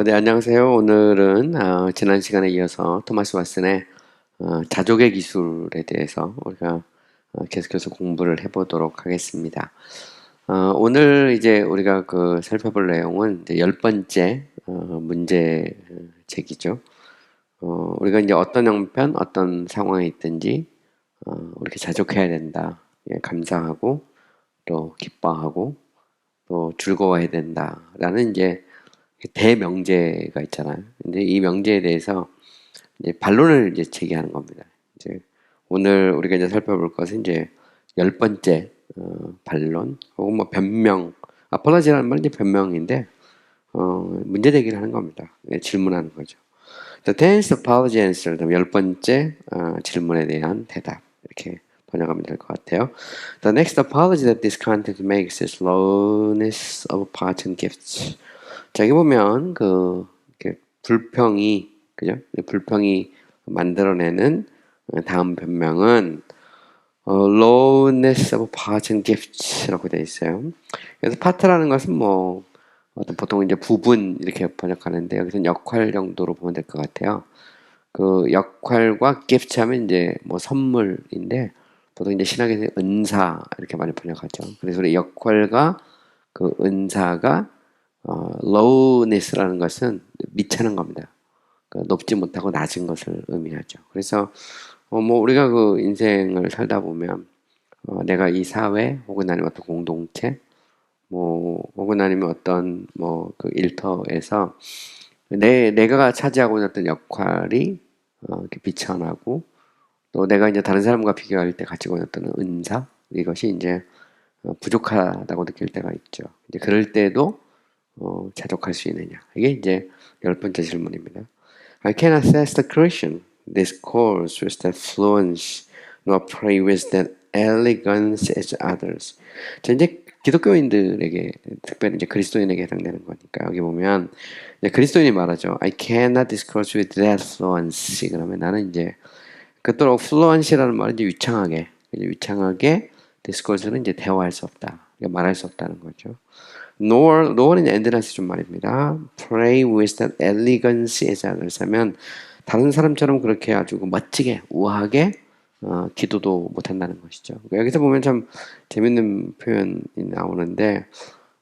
네, 안녕하세요. 오늘은 지난 시간에 이어서 토마스 왓슨의 자족의 기술에 대해서 우리가 계속해서 공부를 해보도록 하겠습니다. 오늘 이제 우리가 살펴볼 내용은 이제 10번째 문제 제기죠. 우리가 이제 어떤 형편, 어떤 상황에 있든지 이렇게 자족해야 된다. 예, 감사하고 또 기뻐하고 또 즐거워해야 된다라는 이제 대명제가 있잖아요. 근데 이 명제에 대해서 이제 반론을 이제 제기하는 겁니다. 이제 오늘 우리가 이제 살펴볼 것은 이제 10번째 반론 혹은 뭐 변명, 아폴로지라는 말은 이제 변명인데 문제 제기를 하는 겁니다. 예, 질문하는 거죠. The tenth apology answer, 10번째 질문에 대한 대답 이렇게 번역하면 될 것 같아요. The next apology that this content makes is slowness of parting gifts. 자, 여기 보면 이렇게 불평이 그죠? 불평이 만들어내는 다음 변명은 lowness of parting gifts라고 되어 있어요. 그래서 파트라는 것은 뭐 보통 이제 부분 이렇게 번역하는데 여기서는 역할 정도로 보면 될 것 같아요. 그 역할과 gift 하면 이제 뭐 선물인데 보통 이제 신학에서 은사 이렇게 많이 번역하죠. 그래서 우리 역할과 그 은사가 lowness라는 것은 미천한 겁니다. 높지 못하고 낮은 것을 의미하죠. 그래서 뭐 우리가 그 인생을 살다 보면 내가 이 사회 혹은 아니면 어떤 공동체 뭐 혹은 아니면 어떤 뭐 그 일터에서 내가 차지하고 있는 어떤 역할이 이렇게 비천하고 또 내가 이제 다른 사람과 비교할 때 가지고 있는 어떤 은사 이것이 이제 부족하다고 느낄 때가 있죠. 이제 그럴 때도 자족할 수 있느냐? 이게 이제 10번째 질문입니다. I cannot assess the Christian discourse with that fluence, nor pray with that elegance as others. 자, 이제 기독교인들에게, 특별히 이제 그리스도인에게 해당되는 거니까, 여기 보면, 이제 그리스도인이 말하죠. I cannot discourse with that fluency. 그러면 나는 이제, 그토록 fluency라는 말은 이제 유창하게 discourse는 이제 대화할 수 없다. 말할 수 없다는 거죠. nor은 endless 좀 말입니다. pray with that elegance as others 하면 다른 사람처럼 그렇게 아주 멋지게 우아하게 기도도 못한다는 것이죠. 여기서 보면 참 재밌는 표현이 나오는데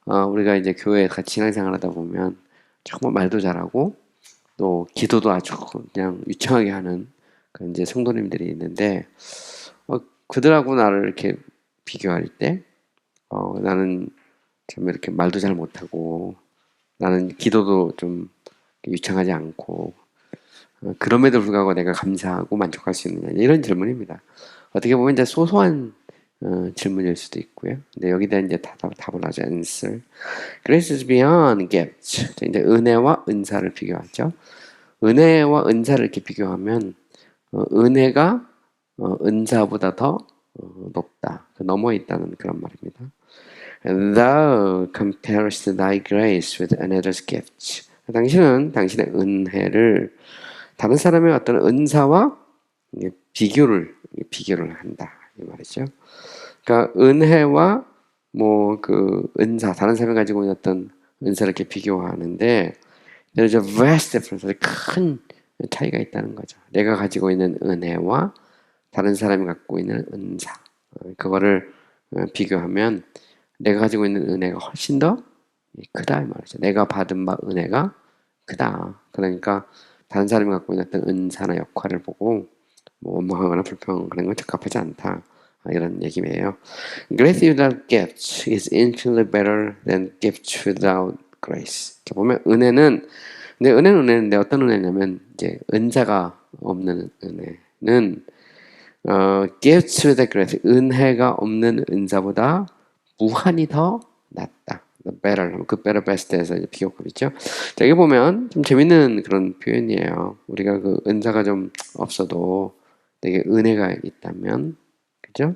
우리가 이제 교회 같이 신앙생활하다 보면 정말 말도 잘하고 또 기도도 아주 그냥 유창하게 하는 그런 이제 성도님들이 있는데 그들하고 나를 이렇게 비교할 때 나는 참 이렇게 말도 잘 못하고 나는 기도도 좀 유창하지 않고 그럼에도 불구하고 내가 감사하고 만족할 수 있느냐 이런 질문입니다. 어떻게 보면 이제 소소한 질문일 수도 있고요. 근데 여기다 이제 답을 하죠. answer. Grace is beyond gift. 이제 은혜와 은사를 비교하죠. 은혜와 은사를 이렇게 비교하면 은혜가 은사보다 더 높다. 넘어 있다는 그런 말입니다. Thou comparest thy grace with another's gift. 당신은 당신의 은혜를 다른 사람의 어떤 은사와 비교를 한다 이 말이죠. 그러니까 은혜와 뭐 그 은사 다른 사람이 가지고 있는 어떤 은사를 이렇게 비교하는데 there's a vast difference 큰 차이가 있다는 거죠. 내가 가지고 있는 은혜와 다른 사람이 갖고 있는 은사 그거를 비교하면 내가 가지고 있는 은혜가 훨씬 더 크다 이 말이죠. 내가 받은 바 은혜가 크다. 그러니까 다른 사람이 갖고 있는 어떤 은사나 역할을 보고 뭐 원망하거나 불평하는 건 적합하지 않다. 이런 얘기예요. Grace without gift is infinitely better than gift without grace. 보면 근데 은혜는 은혜인데 어떤 은혜냐면 이제 은사가 없는 은혜는 gift without grace 은혜가 없는 은사보다 무한히 더 낫다. better, 그 better best에서 비교급이죠. 자, 여기 보면 좀 재밌는 그런 표현이에요. 우리가 그 은사가 좀 없어도 되게 은혜가 있다면, 그죠?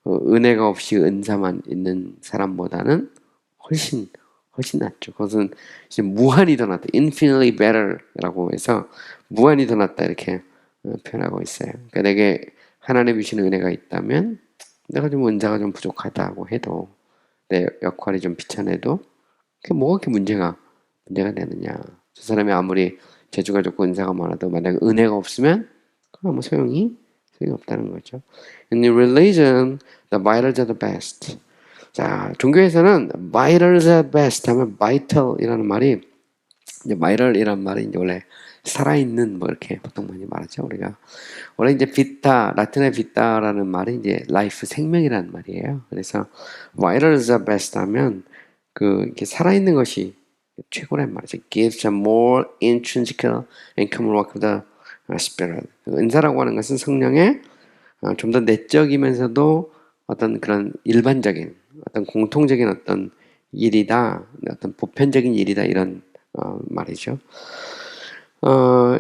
은혜가 없이 은사만 있는 사람보다는 훨씬 낫죠. 그것은 이제 무한히 더 낫다. infinitely better라고 해서 무한히 더 낫다 이렇게 표현하고 있어요. 그러니까 내게 하나님 주시는 은혜가 있다면 내가 좀 은사가 좀 부족하다고 해도 내 역할이 좀 비천해도 그게 뭐가 그렇게 문제가 되느냐. 저 사람이 아무리 재주가 좋고 은사가 많아도 만약에 은혜가 없으면 그건 아무 소용이 없다는 거죠. In religion, the vitals are the best. 자, 종교에서는 vitals are best 하면 vital이라는 말이 이제 vital이라는 말이 이제 원래 살아있는 뭐 이렇게 보통 많이 말하죠. 우리가 원래 이제 비타 라틴의 비타라는 말이 이제 life 생명이라는 말이에요. 그래서 vitals are best 하면 그 이렇게 살아있는 것이 최고란 말이죠. Gives a more intrinsic and common work of the spirit. 은사라고 하는 것은 성령의 좀 더 내적이면서도 어떤 그런 일반적인 어떤 공통적인 어떤 일이다, 어떤 보편적인 일이다 이런 말이죠.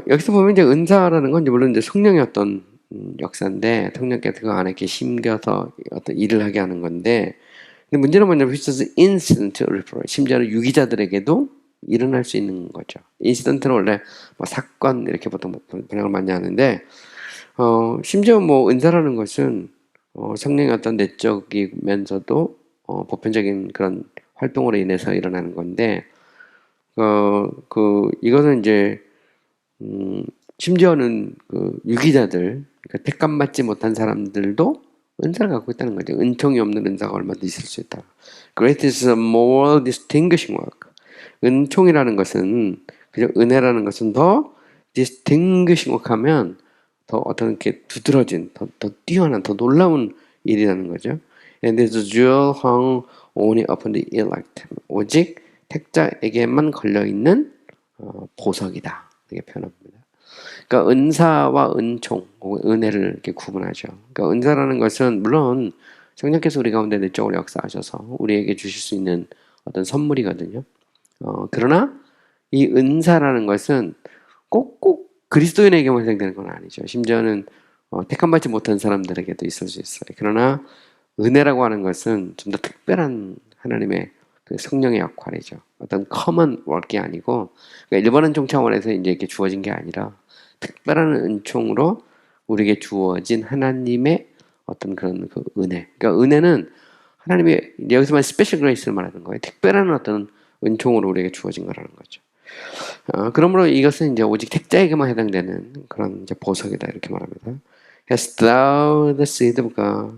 여기서 보면 이제 은사라는 건 이제 물론 이제 성령의 어떤 역사인데 성령께서 그 안에 이렇게 심겨서 어떤 일을 하게 하는 건데, 근데 문제는 뭐냐면 which is incident referral. 심지어는 유기자들에게도 일어날 수 있는 거죠. 인시던트는 원래 뭐 사건 이렇게 보통 번역을 많이 하는데, 심지어 뭐 은사라는 것은 성령의 어떤 내적이면서도 보편적인 그런 활동으로 인해서 일어나는 건데, 이거는 이제 심지어는 그 유기자들, 그러니까 택감 받지 못한 사람들도 은사를 갖고 있다는 거죠. 은총이 없는 은사가 얼마든지 있을 수 있다. Great is a more distinguishing work. 은총이라는 것은, 그죠? 은혜라는 것은 더 distinguishing work 하면 더 어떤 이렇게 두드러진, 더 뛰어난, 더 놀라운 일이라는 거죠. And this jewel hung only upon the elect. 오직 택자에게만 걸려있는 보석이다. 이렇게 표현합니다. 그러니까 은사와 은총, 은혜를 이렇게 구분하죠. 그러니까 은사라는 것은 물론 성령께서 우리 가운데 내적으로 역사하셔서 우리에게 주실 수 있는 어떤 선물이거든요. 그러나 이 은사라는 것은 꼭 그리스도인에게만 해당되는 건 아니죠. 심지어는 택함받지 못한 사람들에게도 있을 수 있어요. 그러나 은혜라고 하는 것은 좀 더 특별한 하나님의 그 성령의 역할이죠. 어떤 커먼 워크이 아니고, 그러니까 일반 은총 차원에서 이제 이렇게 주어진 게 아니라 특별한 은총으로 우리에게 주어진 하나님의 어떤 그런 그 은혜. 그러니까 은혜는 하나님의 여기서만 스페셜 그레이스를 말하는 거예요. 특별한 어떤 은총으로 우리에게 주어진 거라는 거죠. 그러므로 이것은 이제 오직 택자에게만 해당되는 그런 이제 보석이다 이렇게 말합니다. Hast thou the seed of God,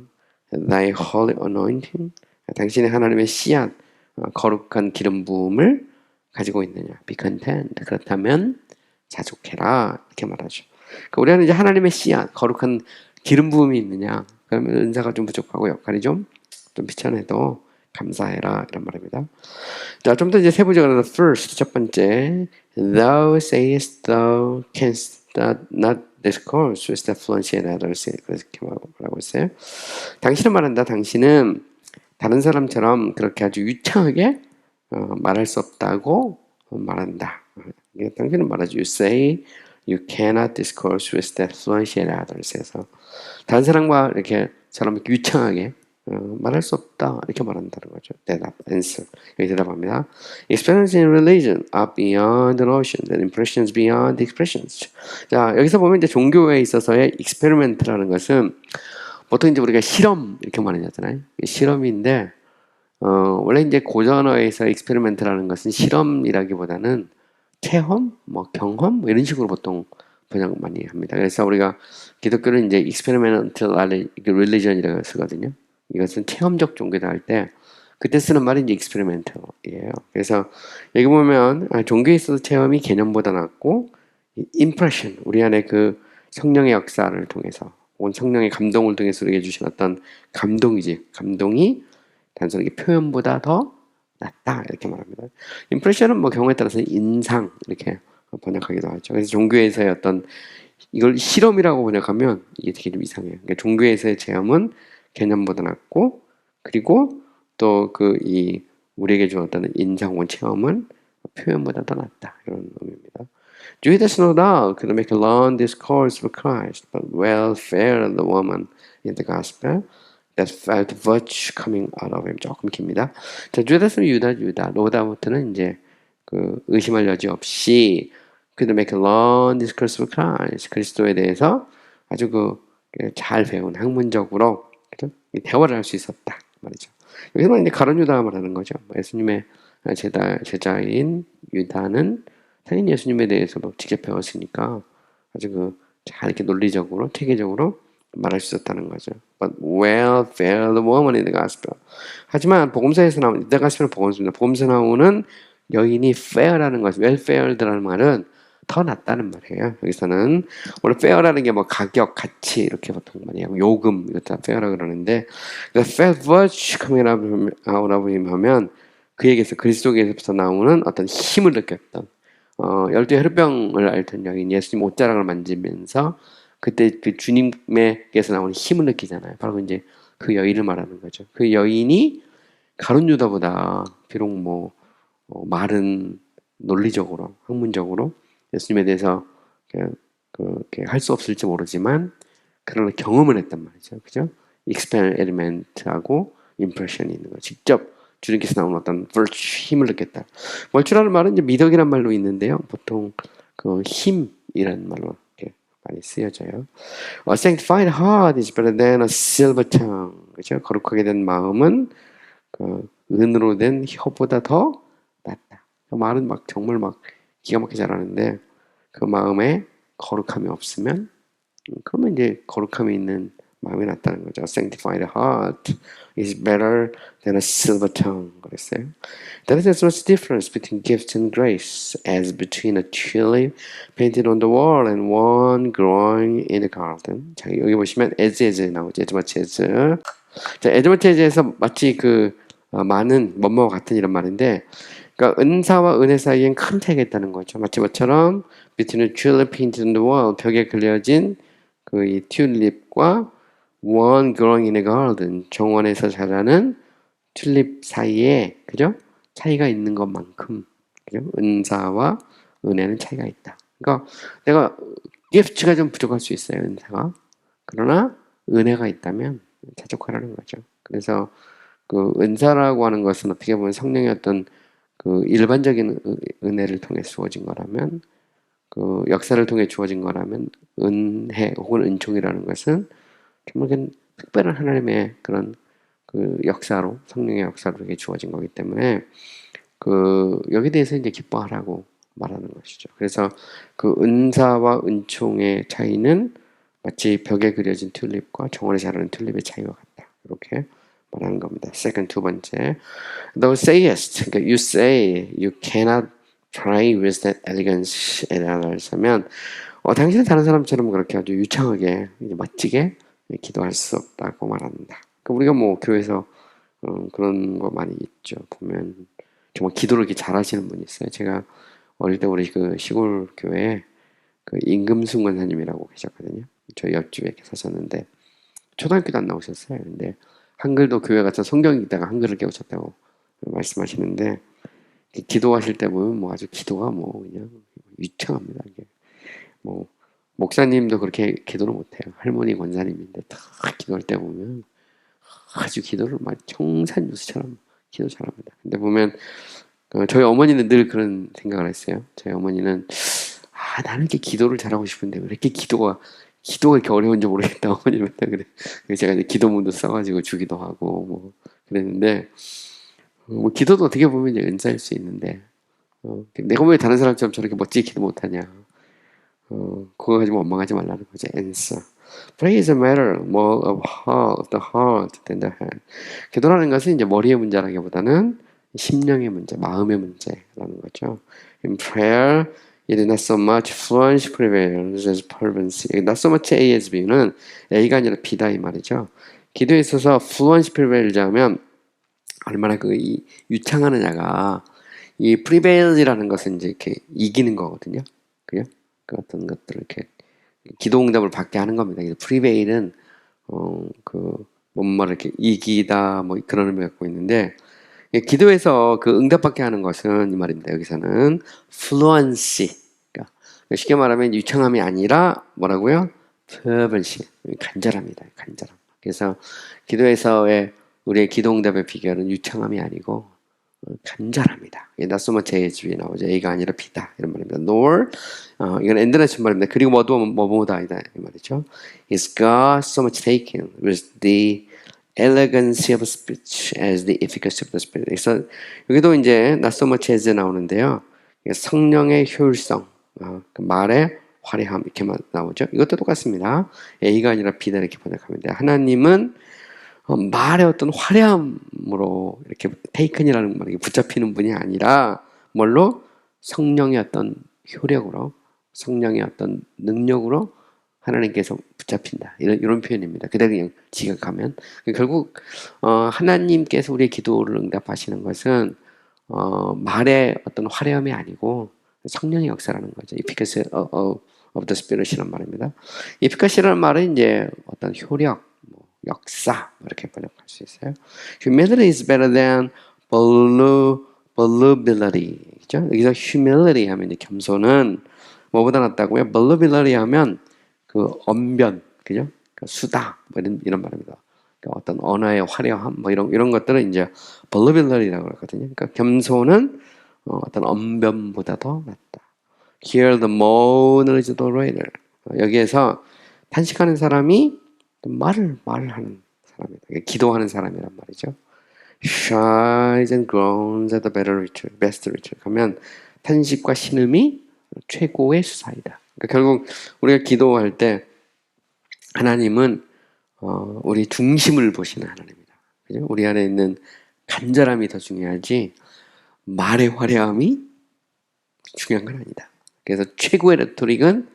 thy holy anointing? 당신의 하나님의 씨앗, 거룩한 기름 부음을 가지고 있느냐? Be content. 그렇다면 자족해라 이렇게 말하죠. 그러니까 우리는 이제 하나님의 씨앗, 거룩한 기름 부음이 있느냐? 그러면 은사가 좀 부족하고 역할이 좀 비천해도 감사해라 이런 말입니다. 자, 좀 더 이제 세부적으로 first 첫 번째, thou sayest thou canst not discourse with the fluency and others. 그렇게 말하고 있어요. 당신은 말한다. 당신은 다른 사람처럼 그렇게 아주 유창하게 말할 수 없다고 말한다. 당신은 말하죠. You say you cannot discourse with that fluency and others. 해서 다른 사람과 이렇게처럼 유창하게 말할 수 없다 이렇게 말한다는 거죠. 대답, answer. 여기 대답합니다. Experience in religion are beyond the notions and impressions beyond the expressions. 자, 여기서 보면 이제 종교에 있어서의 experiment라는 것은 보통 이제 우리가 실험 이렇게 말하잖아요. 실험인데 원래 이제 고전어에서 experiment라는 것은 실험이라기보다는 체험, 뭐 경험 뭐 이런 식으로 보통 번역 많이 합니다. 그래서 우리가 기독교는 이제 experimental religion이라고 쓰거든요. 이것은 체험적 종교다 할 때 그때 쓰는 말이 이제 experimental이에요. 그래서 여기 보면 종교에 있어서 체험이 개념보다 낫고 impression, 우리 안에 그 성령의 역사를 통해서 혹은 성령의 감동을 통해서 우리에게 주신 어떤 감동이지, 감동이 단순하게 표현보다 더 낫다 이렇게 말합니다. impression은 뭐 경우에 따라서 인상 이렇게 번역하기도 하죠. 그래서 종교에서의 어떤 이걸 실험이라고 번역하면 이게 되게 좀 이상해요. 그러니까 종교에서의 체험은 개념보다 낫고, 그리고 또 우리에게 주었다는 인상 혹은 체험은 표현보다 더 낫다 이런 의미입니다. Judas no doubt could make a long discourse for Christ, but well fared the woman in the gospel that felt virtue coming out of him. 조금 깁니다. 자, 주다스는 유다, 로다부터는 이제 그 의심할 여지 없이 could make a long discourse for Christ. 그리스도에 대해서 아주 잘 배운 학문적으로 그죠? 대화를 할 수 있었다 말이죠. 여기서는 이제 가룟 유다가 말하는 거죠. 예수님의 제자인 유다는 당연히 예수님에 대해서 막 직접 배웠으니까 아주 잘 이렇게 논리적으로, 체계적으로 말할 수 있었다는 거죠. But well, fair the woman in the gospel. 하지만 복음서에서 나오는, the gospel은 복음서입니다. 복음서 나오는 여인이 fair라는 것, well faired라는 말은 더 낫다는 말이에요. 여기서는 원래 fair라는 게 뭐 가격, 가치 이렇게 보통 많이 하고 요금 이것 다 fair라고 그러는데 the fair virtue coming out of him 하면 그에게서 그리스도에게서 나오는 어떤 힘을 느꼈던 열두 혈병을 앓던 여인 예수님 옷자락을 만지면서 그때 그 주님께서 나오는 힘을 느끼잖아요. 바로 이제 그 여인을 말하는 거죠. 그 여인이 가룟 유다보다 비록 말은 논리적으로 학문적으로 예수님에 대해서 그렇게 할 수 없을지 모르지만 그러나 경험을 했단 말이죠. 그죠? experiment,하고 impression이 있는 거. 직접 주님께서 나오는 어떤 virtue, 힘을 느꼈다. virtue라는 말은 이제 미덕이란 말로 있는데요. 보통 그 힘이라는 말로 이렇게 많이 쓰여져요. A sanctified heart is better than a silver tongue. 그죠? 거룩하게 된 마음은 그 은으로 된 혀보다 더 낫다. 그 말은 막 정말 막 기가 막히게 잘하는데 그 마음에 거룩함이 없으면 그러면 이제 거룩함이 있는 마음이 낫다는 거죠. Sanctified heart is better than a silver tongue. 그랬어요. There is as much difference between gift and grace as between a tulip painted on the wall and one growing in a garden. 자, 여기 보시면 as 나오죠. as much as. 자, as much as에서 마치 많은 뭐뭐와 같은 이런 말인데 그러니까 은사와 은혜 사이엔 큰 차이가 있다는 거죠. 마치 뭐처럼 between a tulip painted on the wall 벽에 그려진 이 튤립과 one growing in a garden 정원에서 자라는 튤립 사이에 그죠? 차이가 있는 것만큼 그죠? 은사와 은혜는 차이가 있다. 그러니까 내가 기프트가 좀 부족할 수 있어요. 은사가. 그러나 은혜가 있다면 자족하라는 거죠. 그래서 은사라고 하는 것은 어떻게 보면 성령의 어떤 일반적인 은혜를 통해 주어진 거라면 역사를 통해 주어진 거라면 은혜 혹은 은총이라는 것은 정말 특별한 하나님의 그런 역사로 성령의 역사로 이렇게 주어진 거기 때문에 여기에 대해서 이제 기뻐하라고 말하는 것이죠. 그래서 은사와 은총의 차이는 마치 벽에 그려진 튤립과 정원에 자라는 튤립의 차이와 같다. 이렇게 말하는 겁니다. second 두 번째, thou sayest, 그러니까 you say you cannot pray with that elegance,에 하면 당신은 다른 사람처럼 그렇게 아주 유창하게 멋지게 기도할 수 없다고 말합니다. 우리가 교회에서 그런 거 많이 있죠. 보면 정말 기도를 이렇게 잘하시는 분이 있어요. 제가 어릴 때 우리 시골 교회에 임금순 권사님이라고 계셨거든요. 저희 옆집에 이렇게 사셨는데 초등학교도 안 나오셨어요. 근데 한글도 교회 가서 성경 읽다가 한글을 깨우쳤다고 말씀하시는데 기도하실 때 보면 아주 기도가 그냥 유창합니다. 이게 목사님도 그렇게 기도를 못해요. 할머니 권사님인데 다 기도할 때 보면 아주 기도를 막 청산유수처럼 기도 잘합니다. 근데 보면 저희 어머니는 늘 그런 생각을 했어요. 저희 어머니는 나는 이렇게 기도를 잘하고 싶은데 왜 이렇게 기도가 이렇게 어려운지 모르겠다. 어머니는 그래. 제가 이제 기도문도 써가지고 주기도 하고 그랬는데 기도도 어떻게 보면 이제 은사일 수 있는데 내가 왜 다른 사람처럼 저렇게 멋지게 기도 못하냐. 그거 가지고 원망하지 말라는 거죠. answer. Pray is a matter more of the heart than the head. 기도라는 것은 이제 머리의 문제라기보다는 심령의 문제, 마음의 문제라는 거죠. In prayer, it is not so much fluency prevails as fervency. Not so much A as B는 A가 아니라 B다 이 말이죠. 기도에 있어서 fluency prevails 하면 얼마나 이 유창하느냐가 이 prevail이라는 것은 이제 이렇게 이기는 거거든요. 그죠? 어떤 것들을 이렇게 기도 응답을 받게 하는 겁니다. prevail은 뭔가를 이렇게 이기다 그런 의미를 갖고 있는데 기도에서 응답받게 하는 것은 이 말입니다. 여기서는 fluency. 그러니까 쉽게 말하면 유창함이 아니라 뭐라고요? fervency. 간절합니다. 간절함. 그래서 기도에서의 우리의 기도 응답의 비결은 유창함이 아니고 간절합니다. not so much as we 나오죠. A가 아니라 B다 이런 말입니다. nor 이건 엔드레스 말입니다. 그리고 뭐보다 아니다 이 말이죠. Is God so much taken with the elegancy of speech as the efficacy of the spirit. 그래서 여기도 이제 not so much as 나오는데요. 성령의 효율성, 그 말의 화려함 이렇게 나오죠. 이것도 똑같습니다. A가 아니라 B다 이렇게 번역하면 돼요. 하나님은 말의 어떤 화려함으로 이렇게 테이큰이라는 말이 붙잡히는 분이 아니라 뭘로? 성령의 어떤 효력으로, 성령의 어떤 능력으로 하나님께서 붙잡힌다. 이런 표현입니다. 그대로 그냥 지각하면. 결국 하나님께서 우리의 기도를 응답하시는 것은 말의 어떤 화려함이 아니고 성령의 역사라는 거죠. Efficacy of the Spirit이란 말입니다. Efficacy라는 말은 이제 어떤 효력, 역사 이렇게 번역할 수 있어요. Humility is better than volubility. 그죠? 여기서 humility 하면 이제 겸손은 뭐보다 낫다고요? volubility 하면 그 언변, 그죠? 그 수다 뭐 이런 말입니다. 어떤 언어의 화려함 뭐 이런 것들은 이제 volubility라고 그러거든요. 그러니까 겸손은 어떤 언변보다 더 낫다. Here the more knowledgeable orator. 여기에서 탄식하는 사람이 말을 하는 사람이다. 기도하는 사람이란 말이죠. Shines and groans at the best ritual. 하면 탄식과 신음이 최고의 수사이다. 그러니까 결국 우리가 기도할 때 하나님은 우리 중심을 보시는 하나님이다. 그죠? 우리 안에 있는 간절함이 더 중요하지 말의 화려함이 중요한 건 아니다. 그래서 최고의 레토릭은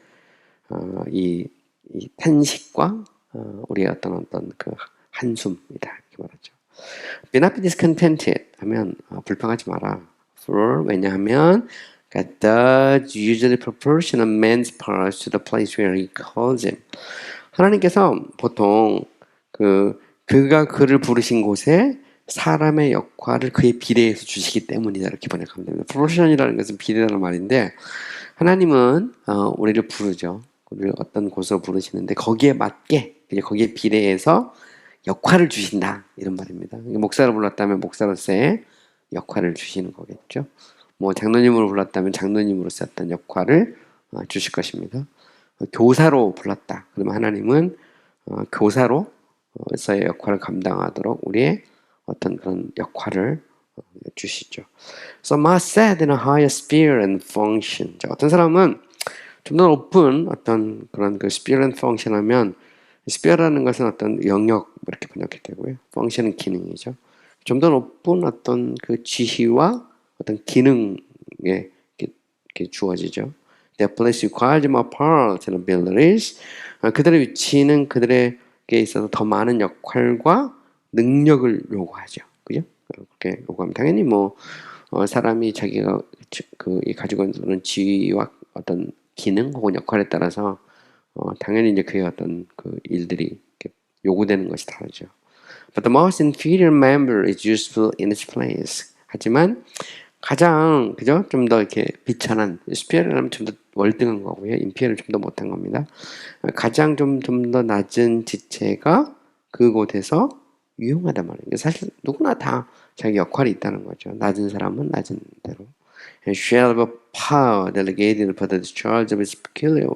이 탄식과 우리의 어떤 그 한숨이다 이렇게 말하죠. Be not discontented 하면 불평하지 마라. For 왜냐하면 God does usually proportion a man's parts to the place where He calls him. 하나님께서 보통 그가 그를 부르신 곳에 사람의 역할을 그에 비례해서 주시기 때문이다 이렇게 번역하면 됩니다. proportion이라는 것은 비례라는 말인데 하나님은 우리를 부르죠. 우리를 어떤 곳으로 부르시는데 거기에 맞게 거기에 비례해서 역할을 주신다 이런 말입니다. 목사를 불렀다면 목사로서의 역할을 주시는 거겠죠. 뭐 장로님으로 불렀다면 장로님으로서 어떤 역할을 주실 것입니다. 교사로 불렀다. 그러면 하나님은 교사로서의 역할을 감당하도록 우리의 어떤 그런 역할을 주시죠. Some are set in a higher sphere and function. 자, 어떤 사람은 좀 더 높은 어떤 그런 그 sphere and function 하면 sphere라는 것은 어떤 영역 이렇게 번역이 되고요. function은 기능이죠. 좀 더 높은 어떤 그 지위와 어떤 기능에 이렇게 주어지죠. Their place requires more parts and abilities. 그들의 위치는 그들에게 있어서 더 많은 역할과 능력을 요구하죠. 그죠? 그렇게 요구하면 당연히 사람이 자기가 가지고 있는 지위와 어떤 기능 혹은 역할에 따라서 당연히 이제 그의 어떤 그 일들이 요구되는 것이 다르죠. But the most inferior member is useful in its place. 하지만 가장 그죠? 좀 더 이렇게 비천한 superior하면 좀 더 월등한 거고요. inferior은 좀 더 못한 겁니다. 가장 좀 더 낮은 지체가 그곳에서 유용하단 말이에요. 사실 누구나 다 자기 역할이 있다는 거죠. 낮은 사람은 낮은 대로. And shall have a power delegated for the discharge of its peculiar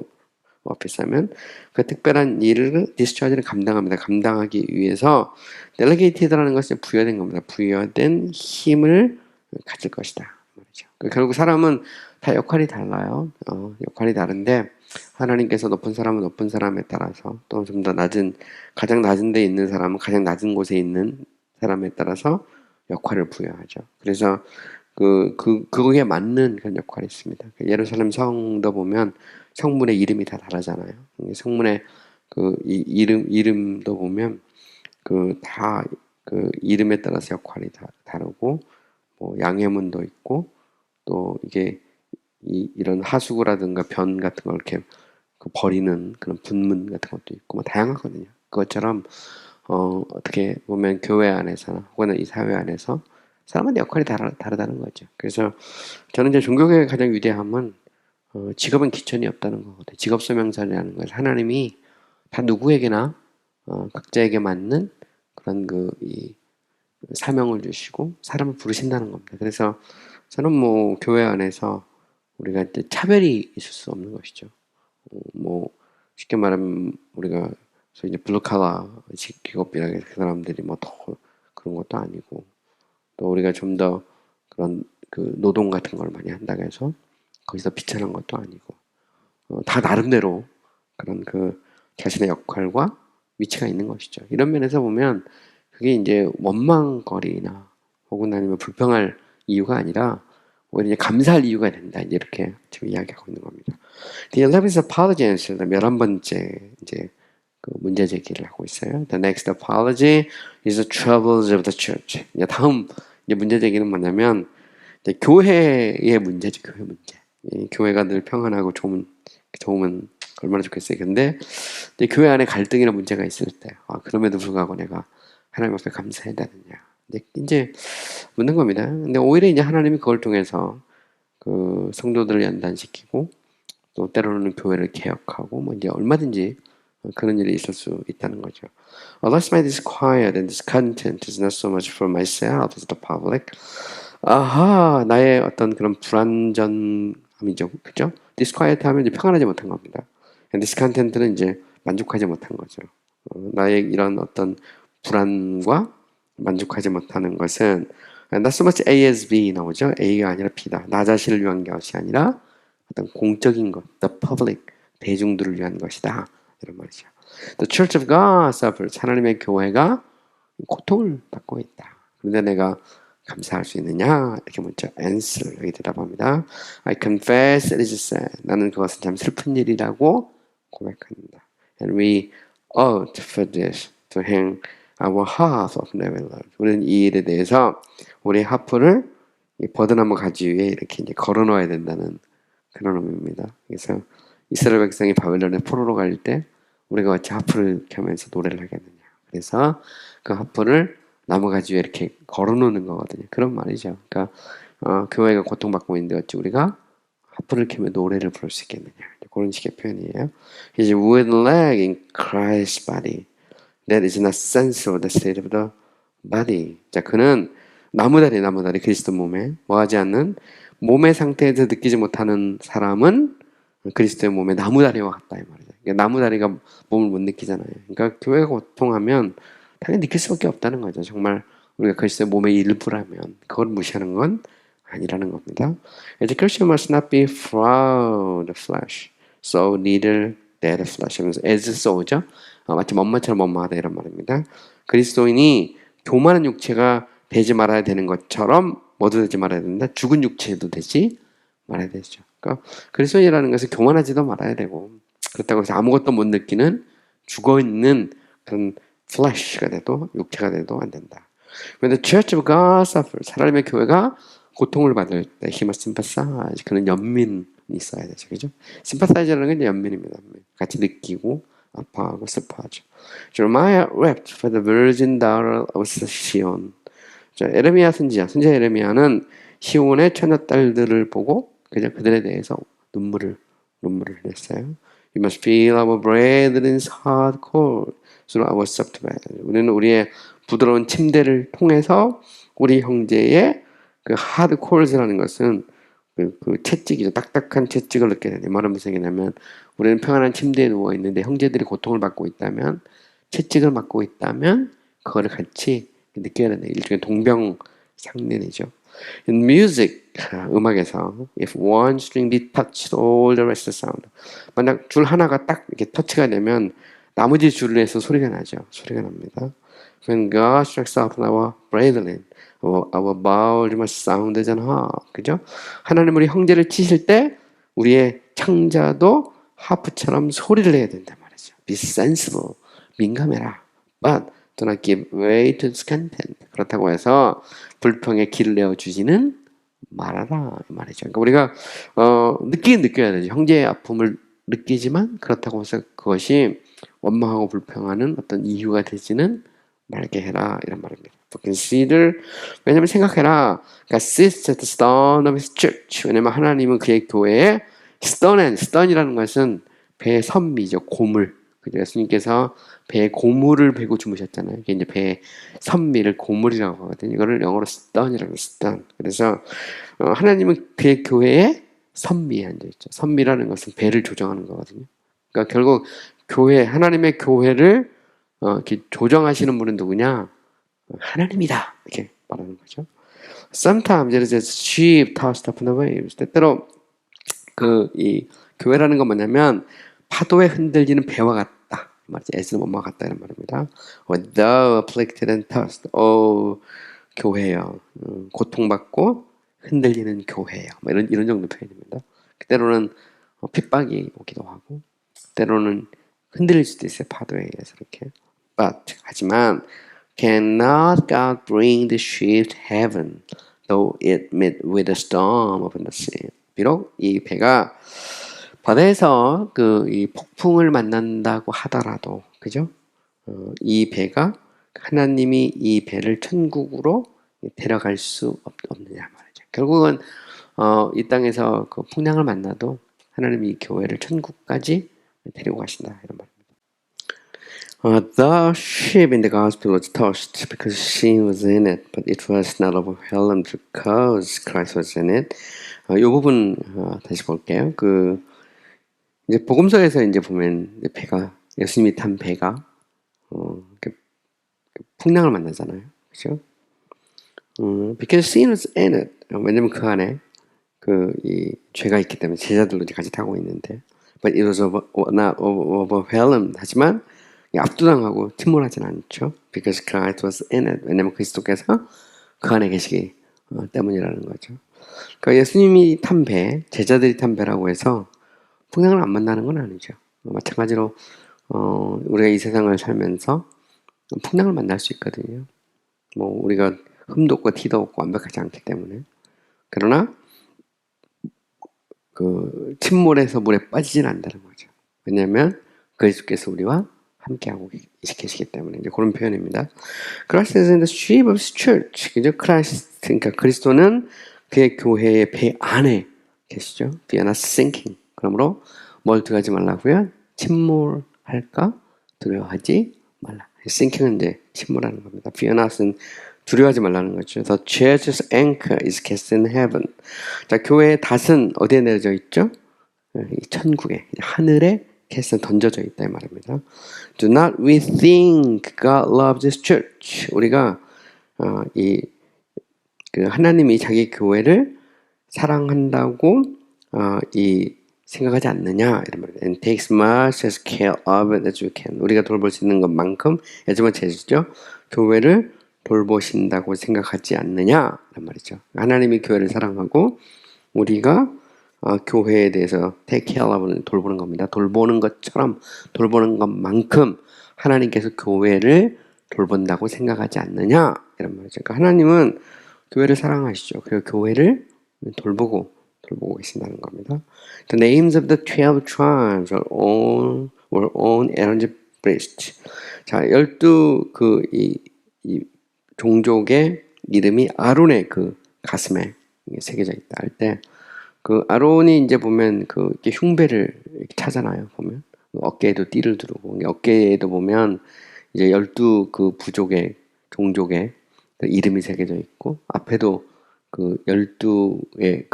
office 하면 그 특별한 일을 discharge를 감당합니다. 감당하기 위해서 delegated라는 것은 부여된 겁니다. 부여된 힘을 가질 것이다 말이죠. 결국 사람은 다 역할이 달라요. 역할이 다른데 하나님께서 높은 사람은 높은 사람에 따라서 또 좀 더 가장 낮은 데 있는 사람은 가장 낮은 곳에 있는 사람에 따라서 역할을 부여하죠. 그래서 그거에 맞는 그런 역할이 있습니다. 예루살렘 성도 보면 성문의 이름이 다 다르잖아요. 성문의 이름도 보면 다 이름에 따라서 역할이 다르고 양해문도 있고 또 이게 이런 하수구라든가 변 같은 걸 이렇게 버리는 그런 분문 같은 것도 있고 다양하거든요. 그것처럼 어떻게 보면 교회 안에서나 혹은 이 사회 안에서 사람마다 역할이 다르다는 거죠. 그래서 저는 이제 종교계의 가장 위대함은 직업은 기천이 없다는 거거든요. 직업소명설이라는 것은 하나님이 다 누구에게나 각자에게 맞는 그런 이 사명을 주시고 사람을 부르신다는 겁니다. 그래서 저는 교회 안에서 우리가 이제 차별이 있을 수 없는 것이죠. 쉽게 말하면 우리가 소위 이제 블루칼라 직업이라 그 사람들이 더 그런 것도 아니고 또 우리가 좀 더 그런 그 노동 같은 걸 많이 한다고 해서 거기서 비천한 것도 아니고 다 나름대로 그런 그 자신의 역할과 위치가 있는 것이죠. 이런 면에서 보면 그게 이제 원망거리나 혹은 아니면 불평할 이유가 아니라 오히려 이제 감사할 이유가 된다. 이제 이렇게 지금 이야기하고 있는 겁니다. The 11th apology answer, 11번째 이제 그 문제 제기를 하고 있어요. The next apology is the troubles of the church. 이제 다음 이제 문제 제기는 뭐냐면 이제 교회의 문제죠. 교회 문제. 이 교회가 늘 평안하고 좋으면 얼마나 좋겠어요. 근데 이제 교회 안에 갈등이나 문제가 있을 때, 그럼에도 불구하고 내가 하나님 앞에 감사해야 되느냐. 이제 묻는 겁니다. 근데 오히려 이제 하나님이 그걸 통해서 그 성도들을 연단시키고 또 때로는 교회를 개혁하고 뭐 이제 얼마든지 그런 일이 있을 수 있다는 거죠. Unless my disquiet and discontent is not so much for myself as the public. 아하, 나의 어떤 그런 불안전함이죠, 그죠? disquiet 하면 이제 평안하지 못한 겁니다. discontent는 이제 만족하지 못한 거죠. 나의 이런 어떤 불안과 만족하지 못하는 것은 not so much A as B 나오죠. A가 아니라 B다. 나 자신을 위한 것이 아니라 어떤 공적인 것, the public, 대중들을 위한 것이다. 이런 말이죠. The Church of God suffers. 하나님의 교회가 고통을 받고 있다. 그런데 내가 감사할 수 있느냐? 이렇게 묻죠. Answer. 여기 대답합니다. I confess it is sad. 나는 그것은 참 슬픈 일이라고 고백합니다. And we ought for this to hang our harp of neverland. 우리는 이 일에 대해서 우리의 하프를 버드나무 가지 위에 이렇게 이제 걸어놓아야 된다는 그런 의미입니다. 그래서 이스라엘 백성이 바벨론에 포로로 갈 때 우리가 어찌 하프를 켜면서 노래를 하겠느냐. 그래서 그 하프를 나무가지 위에 이렇게 걸어놓는 거거든요. 그런 말이죠. 그러니까 교회가 고통받고 있는데 어찌 우리가 하프를 켜며 노래를 부를 수 있겠느냐. 그런 식의 표현이에요. His wooden leg in Christ's body. That is not sense of the state of the body. 자, 그는 나무다리 그리스도 몸에 뭐하지 않는 몸의 상태에서 느끼지 못하는 사람은 그리스도의 몸에 나무다리와 같다 이 말이죠. 그러니까 나무다리가 몸을 못 느끼잖아요. 그러니까 교회가 고통하면 당연히 느낄 수밖에 없다는 거죠. 정말 우리가 그리스도의 몸의 일부라면 그걸 무시하는 건 아니라는 겁니다. As a Christian must not be proud of flesh, so neither that of flesh. as so죠. 마치 엄마처럼 엄마하다 이런 말입니다. 그리스도인이 교만한 육체가 되지 말아야 되는 것처럼 뭐도 되지 말아야 된다. 죽은 육체도 되지 말아야 되죠. 그러니까 그리스도인이라는 것은 교만하지도 말아야 되고 그렇다고 해서 아무것도 못 느끼는 죽어있는 그런 flesh가 돼도 육체가 돼도 안 된다. When the Church of God suffers, 하나님의 교회가 고통을 받을 때 he must sympathize. 그는 연민이 있어야 되죠. 그죠? sympathize라는 건 연민입니다. 같이 느끼고 아파하고 슬퍼하죠. Jeremiah wept for the virgin daughter of Sion. 에레미야 선지자 에레미야는 시온의 처녀딸들을 보고 그들에 대해서 눈물을 흘렸어요. You must feel our brethren's hard core through our soft bed. 우리는 우리의 부드러운 침대를 통해서 우리 형제의 그 hard cores라는 것은 그 채찍이죠. 딱딱한 채찍을 느껴야 돼요. 말은 무슨 얘기냐면 우리는 평안한 침대에 누워 있는데 형제들이 고통을 받고 있다면 채찍을 맞고 있다면 그거를 같이 느껴야 된다. 일종의 동병상련이죠. In music, 음악에서 if one string be touched, all the rest sound. 만약 줄 하나가 딱 이렇게 터치가 되면 나머지 줄에서 소리가 나죠. 소리가 납니다. When God strikes up our brethren, our bowels must sound as an harp. 그죠? 하나님 우리 형제를 치실 때 우리의 창자도 하프처럼 소리를 내야 된단 말이죠. Be sensible. 민감해라. But do not give way to discontent. 그렇다고 해서 불평에 길을 내어주지는 말아라 이 말이죠. 그러니까 우리가 느끼긴 느껴야 되죠. 형제의 아픔을 느끼지만 그렇다고 해서 그것이 원망하고 불평하는 어떤 이유가 되지는 말게 해라 이런 말입니다. Consider, 왜냐면 생각해라. 그러니까 sit at the stone of his church. 왜냐면 하나님은 그의 교회에 ston이라는 것은 배의 선미죠. 고물. 그죠? 예수님께서 배에 고물을 베고 주무셨잖아요. 이게 이제 배의 선미를 고물이라고 하거든요. 이거를 영어로 ston이라고 해요. stone. 그래서 하나님은 그의 교회에 선미에 앉아있죠. 선미라는 것은 배를 조정하는 거거든요. 그러니까 결국 하나님의 교회를 이렇게 조정하시는 분은 누구냐? 하나님이다. 이렇게 말하는 거죠. Sometimes it is a ship tossed upon the waves. 때때로 이 교회라는 건 뭐냐면 파도에 흔들리는 배와 같다. 말이지. 애쓰는 엄마와 같다 이런 말입니다. Though afflicted and tossed. 교회요. 고통받고 흔들리는 교회요. 뭐 이런 정도 표현입니다. 때로는 핍박이 오기도 하고 때로는 흔들릴 수도 있어요. 파도에 의해서 이렇게. But 하지만 cannot God bring the ship to heaven, though it met with a storm upon the sea. 비록 이 배가 바다에서 이 폭풍을 만난다고 하더라도, 그죠? 이 배가 하나님이 이 배를 천국으로 데려갈 수 없느냐 말이죠. 결국은 이 땅에서 그 풍랑을 만나도 하나님이 이 교회를 천국까지 데리고 가신다 이런 말입니다. The ship in the gospel was tossed because sin was in it, but it was not overwhelmed because Christ was in it. 이 부분 다시 볼게요. 이제 복음서에서 이제 보면 배가 예수님이 탄 배가 풍랑을 만나잖아요, 그렇죠? Because sin was in it. 왜냐면 그 안에 이 죄가 있기 때문에 제자들도 이제 같이 타고 있는데, but it was not overwhelmed. 하지만 압도당하고 침몰하진 않죠. Because Christ was in it. 왜냐면 그리스도께서 그 안에 계시기 때문이라는 거죠. 그러니까 예수님이 탄 배, 제자들이 탄 배라고 해서 풍랑을 안 만나는 건 아니죠. 마찬가지로 우리가 이 세상을 살면서 풍랑을 만날 수 있거든요. 뭐 우리가 흠도 없고 티도 없고 완벽하지 않기 때문에. 그러나 침몰해서 물에 빠지진 않는다는 거죠. 왜냐하면 그리스도께서 우리와 함께하고 계시기 때문에 이제 그런 표현입니다. Christ is in the ship of his church. 그죠? 그러니까 그리스도는 그의 교회의 배 안에 계시죠. We are not sinking. 그러므로 뭘 두려워하지 말라고요? 침몰할까 두려워하지 말라. sinking은 이제 침몰하는 겁니다. We are not은 두려워하지 말라는 거죠. The church's anchor is cast in heaven. 자, 교회의 닷은 어디에 내려져 있죠? 이 천국에, 하늘에 캐스는 던져져 있다 이 말입니다. Do not we think God loves His church. 우리가 하나님이 자기 교회를 사랑한다고 생각하지 않느냐 이런 말입니다. And takes much as care of it as you can. 우리가 돌볼 수 있는 것만큼 애정을 제시죠. 교회를 돌보신다고 생각하지 않느냐 이런 말이죠. 하나님이 교회를 사랑하고 우리가 교회에 대해서 take care of는 돌보는 겁니다. 돌보는 것처럼 돌보는 것만큼 하나님께서 교회를 돌본다고 생각하지 않느냐 이런 말이죠. 그러니까 하나님은 교회를 사랑하시죠. 그리고 교회를 돌보고 계신다는 겁니다. The names of the 12 tribes were on Aaron's breast. 자, 12 이 종족의 이름이 아론의 가슴에 새겨져 있다 할 때 아론이 이제 보면 이렇게 흉배를 이렇게 차잖아요. 보면 어깨에도 띠를 두르고 어깨에도 보면 이제 12 부족의 종족의 이름이 새겨져 있고 앞에도 12의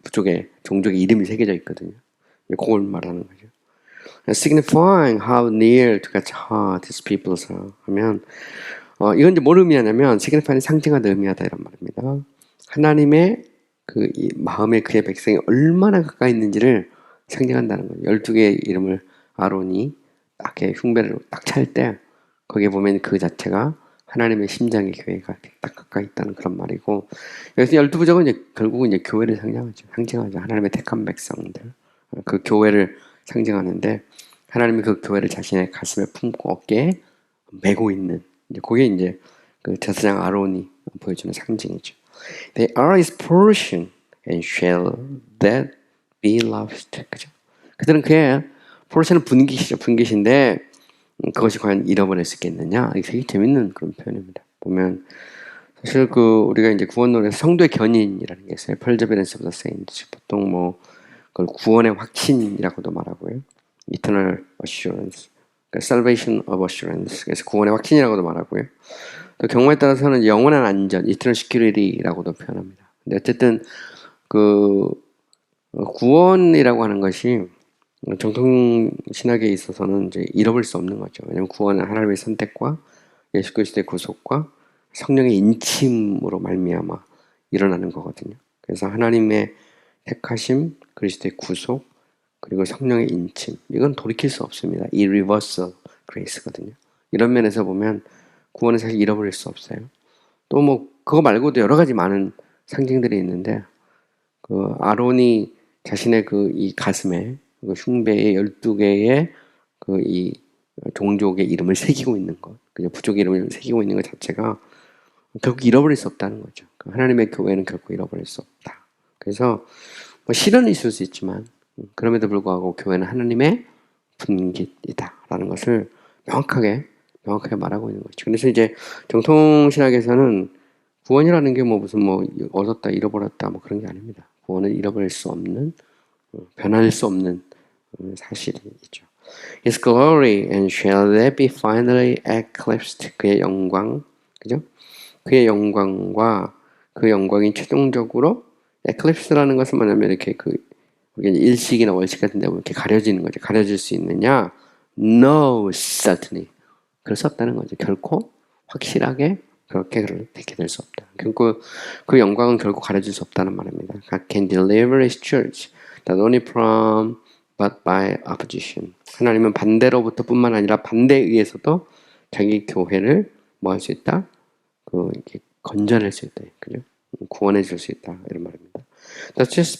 부족의 종족의 이름이 새겨져 있거든요. 그걸 말하는 거죠. Signifying how near to God's heart His people are. 하면 이건 이제 뭘 의미하냐면 signifying 상징하다 의미하다 이런 말입니다. 하나님의 이 마음에 그의 백성이 얼마나 가까이 있는지를 상징한다는 거예요. 12개의 이름을 아론이 딱 흉배를 딱 찰 때 거기에 보면 그 자체가 하나님의 심장의 교회가 딱 가까이 있다는 그런 말이고 여기서 12부족은 이제 결국은 이제 교회를 상징하죠. 하나님의 택한 백성들 그 교회를 상징하는데 하나님이 그 교회를 자신의 가슴에 품고 어깨에 메고 있는 그게 이제 제사장 아론이 보여주는 상징이죠. They are his portion and shall that be lost. 그죠? 그들은 그의 portion은 분깃인데 그것이 과연 잃어버릴 수 있겠느냐? 이게 되게 재밌는 그런 표현입니다. 보면 사실 우리가 이제 구원론에서 성도의 견인이라는 게 있어요. Perseverance of the saints. 보통 그걸 구원의 확신이라고도 말하고요. Eternal assurance. Salvation of assurance. 그래서 구원의 확신이라고도 말하고요. 또 경우에 따라서는 영원한 안전, eternal security라고도 표현합니다. 근데 어쨌든 구원이라고 하는 것이 정통 신학에 있어서는 이제 잃어버릴 수 없는 거죠. 왜냐하면 구원은 하나님의 선택과 예수 그리스도의 구속과 성령의 인침으로 말미암아 일어나는 거거든요. 그래서 하나님의 택하심, 그리스도의 구속, 그리고 성령의 인침, 이건 돌이킬 수 없습니다. irreversible grace거든요. 이런 면에서 보면 구원은 사실 잃어버릴 수 없어요. 또 뭐 그거 말고도 여러 가지 많은 상징들이 있는데, 그 아론이 자신의 그 이 가슴에 그 흉배에 12개의 그 이 종족의 이름을 새기고 있는 것, 그냥 부족의 이름을 새기고 있는 것 자체가 결국 잃어버릴 수 없다는 거죠. 하나님의 교회는 결코 잃어버릴 수 없다. 그래서 뭐 시련이 있을 수 있지만 그럼에도 불구하고 교회는 하나님의 분깃이다라는 것을 명확하게 말하고 있는 거죠. 그래서 이제 정통신학에서는 구원이라는 게 뭐 무슨 뭐 얻었다 잃어버렸다 뭐 그런 게 아닙니다. 구원은 잃어버릴 수 없는, 변할 수 없는 사실이죠. His glory and shall that be finally eclipsed. 그의 영광, 그죠? 그의 영광과 그 영광이 최종적으로 eclipse라는 것은 뭐냐면 이렇게 그 일식이나 월식 같은 데 보면 이렇게 가려지는 거죠. 가려질 수 있느냐? No, certainly. 그럴 수 없다는 거죠. 결코 확실하게 그렇게 될 수 없다. 결국 그 영광은 결코 가려질 수 없다는 말입니다. God can deliver His church not only from but by opposition. 하나님은 반대로부터 뿐만 아니라 반대에 의해서도 자기 교회를 뭐 할 수 있다? 이렇게 건져낼 수 있다. 그죠? 구원해 줄 수 있다. 이런 말입니다. The church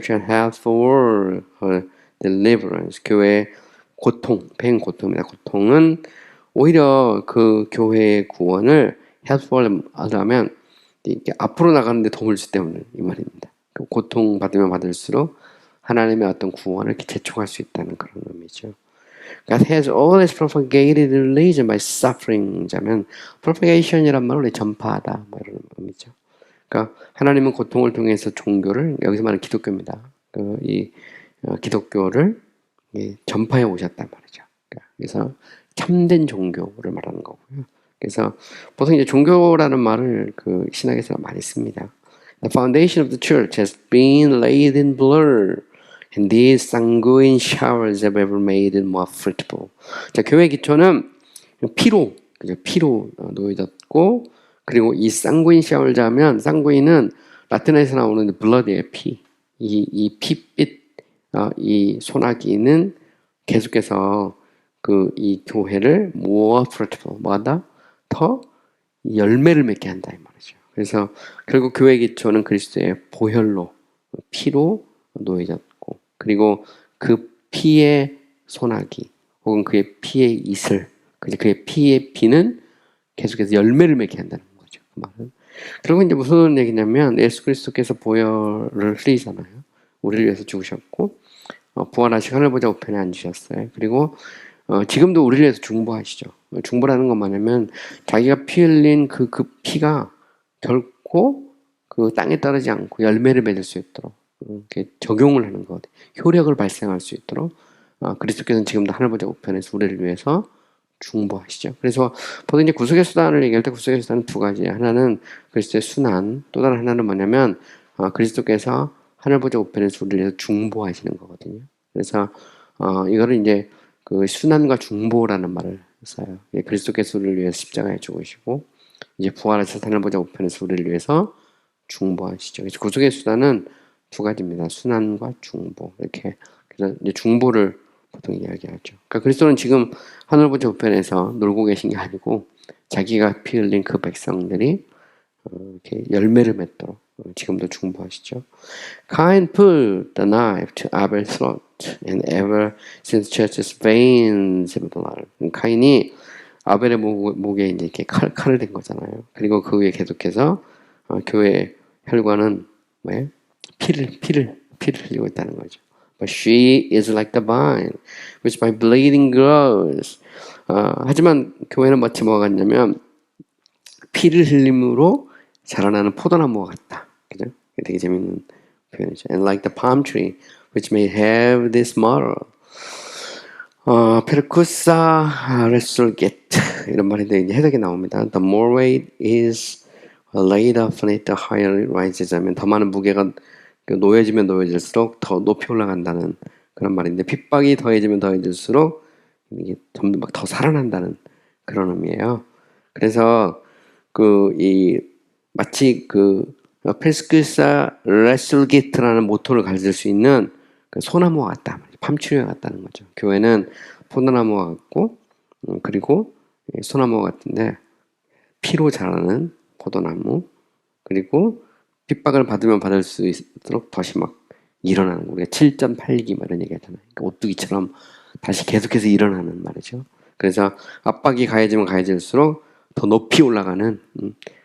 shall have for her deliverance. 교회의 고통, 폐인 고통입니다. 고통은 오히려 그 교회의 구원을 helpful 하려면 이렇게 앞으로 나가는데 도움을 주기 때문에 이 말입니다. 고통 받으면 받을수록 하나님의 어떤 구원을 이렇게 재촉할 수 있다는 그런 의미죠. God has always propagated religion by suffering. 자면 propagation이란 말은 전파하다 뭐 이런 의미죠. 그러니까 하나님은 고통을 통해서 종교를, 여기서 말하는 기독교입니다. 기독교를 전파해 오셨단 말이죠. 그래서 참된 종교를 말하는 거고요. 그래서 보통 이제 종교라는 말을 그 신학에서 많이 씁니다. The foundation of the church has been laid in blood, and these sanguine showers have ever made it more fruitful. 자, 교회 기초는 피로, 그죠? 피로 놓여졌고, 그리고 이 쌍구인 샤워를 자면, 쌍구인은 라틴어에서 나오는 블러드의 피. 이 피빛, 이 소나기는 계속해서 이 교회를 more fruitful, 뭐하다? 더 열매를 맺게 한다, 이 말이죠. 그래서 결국 교회 기초는 그리스도의 보혈로, 피로 놓여졌고, 그리고 그 피의 소나기, 혹은 그의 피의 이슬, 그의 피의 피는 계속해서 열매를 맺게 한다는 거죠. 그 말은. 그리고 이제 무슨 얘기냐면 예수 그리스도께서 보혈을 흘리잖아요. 우리를 위해서 죽으셨고 부활하시고 하늘 보좌 우편에 앉으셨어요. 그리고 지금도 우리를 위해서 중보하시죠. 중보라는 건 뭐냐면 자기가 피 흘린 그 피가 결코 그 땅에 떨어지지 않고 열매를 맺을 수 있도록 이렇게 적용을 하는 것, 효력을 발생할 수 있도록 그리스도께서는 지금도 하늘 보좌 우편에서 우리를 위해서 중보하시죠. 그래서 보통 이제 구속의 수단을 얘기할 때 구속의 수단은 두 가지. 하나는 그리스도의 순환, 또 다른 하나는 뭐냐면 그리스도께서 하늘 보좌 우편에서 우리를 위해서 중보하시는 거거든요. 그래서 이거를 이제 그 순환과 중보라는 말을 써요. 그리스도께서 우리를 위해서 십자가에 죽으시고 이제 부활하셔서 하늘 보좌 우편에서 우리를 위해서 중보하시죠. 그래서 구속의 수단은 두 가지입니다. 순환과 중보. 이렇게 그래서 이제 중보를 보통 이야기하죠. 그러니까 그리스도는 지금 하늘 보좌 우편에서 놀고 계신 게 아니고 자기가 피 흘린 그 백성들이 이렇게 열매를 맺도록 지금도 중보하시죠. Cain put the knife to Abel's throat, and ever since church's veins of blood. 카인이 아벨의 목에 이제 이렇게 칼을 댄 거잖아요. 그리고 그 위에 계속해서 교회 혈관은 왜 피를 흘리고 있다는 거죠. But she is like the vine, which by bleeding grows. 하지만 교회는 마치 뭐가 같냐면 피를 흘림으로 자라나는 포도나무와 같다. 그죠? 되게 재밌는 표현이죠. And like the palm tree, which may have this motto. Percussa resurget. 이런 말인데 이제 해석이 나옵니다. The more weight is laid upon it, the higher it rises. 하면 더 많은 무게가 놓여지면 놓여질수록 더 높이 올라간다는 그런 말인데 핍박이 더해지면 더해질수록 이게 점점 막 더 살아난다는 그런 의미예요. 그래서 마치 페스크사 레슬기트라는 모토를 가질 수 있는 그 소나무와 같다. 팜추리와 같다는 거죠. 교회는 포도나무와 같고, 그리고 소나무와 같은데 피로 자라는 포도나무, 그리고 핍박을 받으면 받을 수 있도록 다시 막 일어나는 거. 우리가 7.8기 막 이런 얘기 하잖아요. 그러니까 오뚜기처럼 다시 계속해서 일어나는 말이죠. 그래서 압박이 가해지면 가해질수록 더 높이 올라가는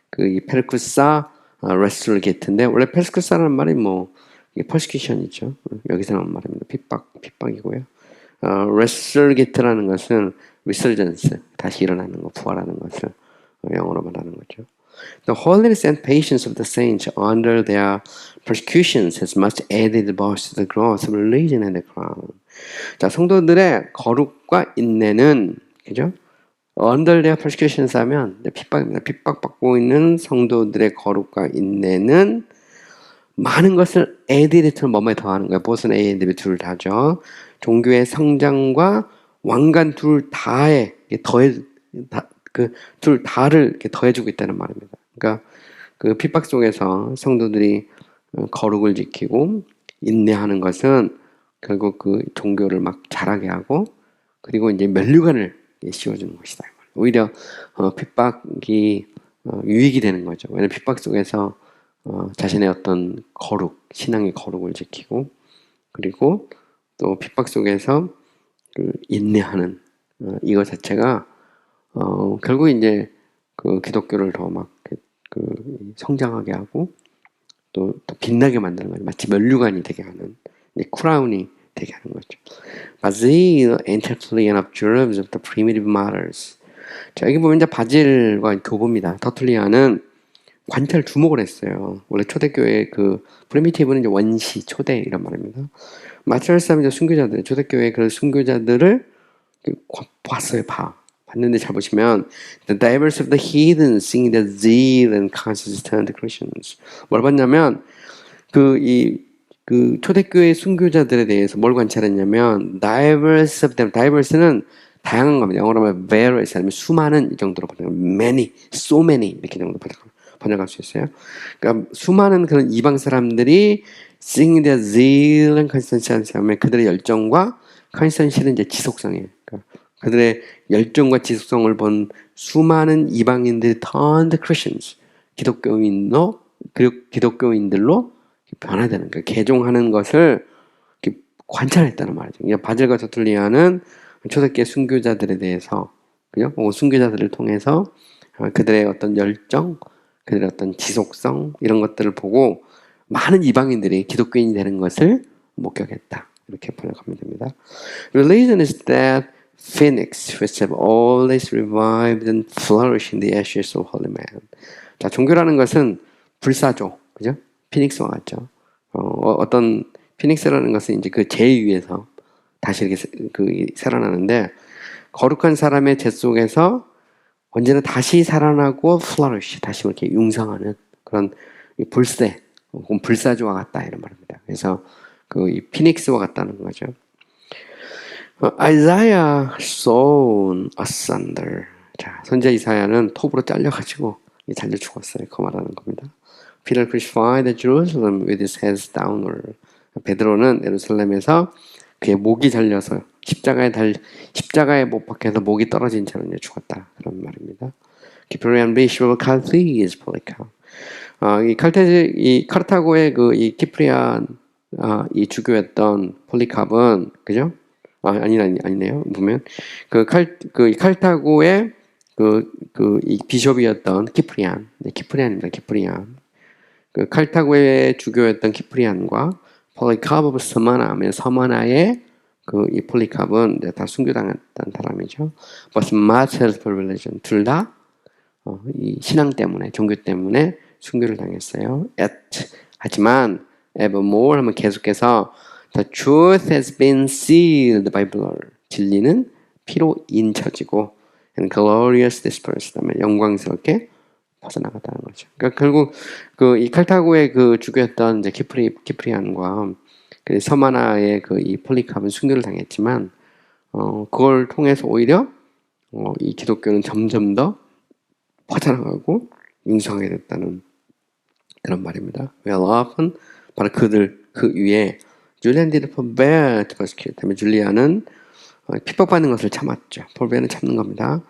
그 페르쿠사 레스를 게트인데, 원래 페르쿠사라는 말이 뭐 이게 퍼시큐션이죠. 여기서 나온 말입니다. 핍박이고요. 레스를 게트라는 것은 리설전스, 다시 일어나는 거, 부활하는 것을 영어로 말하는 거죠. The holiness and patience of the saints under their persecutions has much added both to the growth of religion and the crown. 자, 성도들의 거룩과 인내는, 그죠? under their persecutions 하면 핍박입니다. 핍박받고 있는 성도들의 거룩과 인내는 많은 것을 added를 뭐뭐에 더하는 거예요. both는 A and B 둘 다죠. 종교의 성장과 왕관 둘 다에 그 둘 다를 이렇게 더해주고 있다는 말입니다. 그러니까 그 핍박 속에서 성도들이 거룩을 지키고 인내하는 것은 결국 그 종교를 막 자라게 하고, 그리고 이제 면류관을 씌워주는 것이다. 오히려 핍박이 유익이 되는 거죠. 왜냐하면 핍박 속에서 자신의 어떤 거룩, 신앙의 거룩을 지키고, 그리고 또 핍박 속에서 그 인내하는 이것 자체가 결국 이제 그 기독교를 더 막 그 성장하게 하고 또 빛나게 만드는 거죠. 마치 면류관이 되게 하는, 크라운이 되게 하는 거죠. Basil and observes of the primitive martyrs. 자, 여기 보면 이제 바질과 교보입니다. 터툴리안은 관찰 주목을 했어요. 원래 초대교회 그 프리미티브는 이제 원시 초대 이런 말입니다. 마찰사는 이제 순교자들, 초대교회 그 순교자들을 봤어요. 봤는데 잘 보시면 the divers of the heathen sing the zeal and consistent Christians. 뭘 봤냐면 그 초대교회 순교자들에 대해서 뭘 관찰했냐면 divers of them, divers는 다양한 겁니다. 영어로 하면 various 아니면 수많은 이 정도로 번역하면 many, so many 이렇게 정도 번역할 수 있어요. 그러니까 수많은 그런 이방 사람들이 sing the zeal and consistency 하면 그들의 열정과 consistency는 이제 지속성이에요. 그러니까 그들의 열정과 지속성을 본 수많은 이방인들이 turned Christians, 기독교인들로 변화되는 거예요. 개종하는 것을 관찰했다는 말이죠. 그러니까 바질과 터툴리안은 초대교회 순교자들에 대해서, 그죠? 순교자들을 통해서 그들의 어떤 열정, 그들의 어떤 지속성 이런 것들을 보고 많은 이방인들이 기독교인이 되는 것을 목격했다. 이렇게 번역하면 됩니다. Religion is that phoenix which have always revived and flourished in the ashes of holy man. 자, 종교라는 것은 불사조, 그죠? 피닉스와 같죠. 어떤 피닉스라는 것은 이제 그 재 위에서 다시 이렇게 살아나는데, 거룩한 사람의 재 속에서 언제나 다시 살아나고 flourish, 다시 이렇게 융성하는 그런 불새, 혹은 불사조와 같다 이런 말입니다. 그래서 이 피닉스와 같다는 거죠. Isaiah sawn asunder. 자, 선지자 이사야는 톱으로 잘려가지고 잘려 죽었어요. 그 말하는 겁니다. Peter crucified at Jerusalem with his head downward. 베드로는 예루살렘에서 그의 목이 잘려서 십자가에 못 박혀서 목이 떨어진 채로 이제 죽었다. 그런 말입니다. Cyprian bishop of Carthage, Polycarp. 이 카르타고의 이 키프리안 이 주교였던 폴리캅은, 그죠? 아니네요. 보면 칼타고의 이 비숍이었던 키프리안입니다. 키프리안. 칼타고의 주교였던 키프리안과 폴리캅 오브 서머나, 서머나의 이 폴리캅은 다 순교당했던 사람이죠. But martyrs for religion. 둘 다 이 신앙 때문에, 종교 때문에 순교를 당했어요. 하지만 evermore 하면 계속해서 the truth has been sealed by blood. 진리는 피로 인쳐지고 and glorious dispersed 하면 영광스럽게 벗어나갔다는 거죠. 그러니까 결국 이 칼타고의 주교였던 이제 키프리안과 서마나의 이 폴리캅은 순교를 당했지만 그걸 통해서 오히려 이 기독교는 점점 더 퍼져나가고 융성하게 됐다는 그런 말입니다. Well, often 바로 그들 그 위에 Julian did forbear to persecute. 때문에 줄리아는 핍박받는 것을 참았죠. forbear는 참는 겁니다.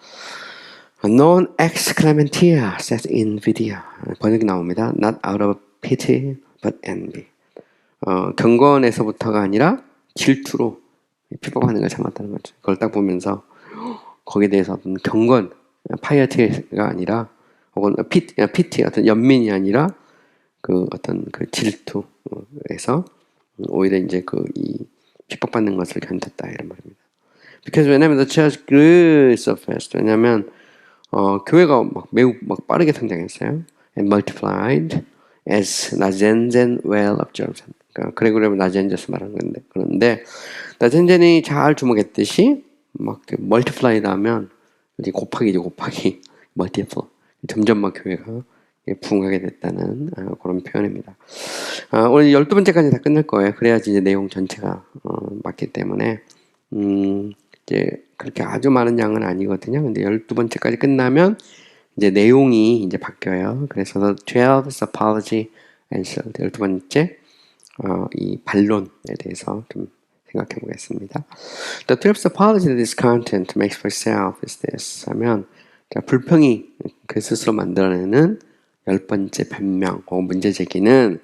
Non ex clementia sed invidia. 번역이 나옵니다. Not out of pity but envy. 경건에서부터가 아니라 질투로 핍박받는 걸 참았다는 거죠. 그걸 딱 보면서 거기에 대해서 어떤 경건, 파이어티가 아니라 혹은 피티 어떤 연민이 아니라 그 어떤 그 질투에서 오히려 이제 그 이 핍박받는 것을 견뎠다 이런 말입니다. Because 왜냐면 the church grew so fast. 왜냐면 교회가 매우 빠르게 성장했어요. And multiplied as 나젠젠 well observed. 그러니까 그레고리오 나젠제스 말하는 건데 그런데 나젠젠이 잘 주목했듯이 막 멀티플라이드 하면 이제 곱하기 멀티플 점점 막 교회가 부흥하게 됐다는 그런 표현입니다. 오늘 12번째까지 다 끝낼 거예요. 그래야지 이제 내용 전체가 맞기 때문에 이제 그렇게 아주 많은 양은 아니거든요. 근데 12번째까지 끝나면 이제 내용이 이제 바뀌어요. 그래서 The 12th Apology Answered 12번째 이 반론에 대해서 좀 생각해 보겠습니다. The 12th apology that this content makes for itself is this. 하면 자, 불평이 그 스스로 만들어내는 10번째 변명 혹은 문제 제기는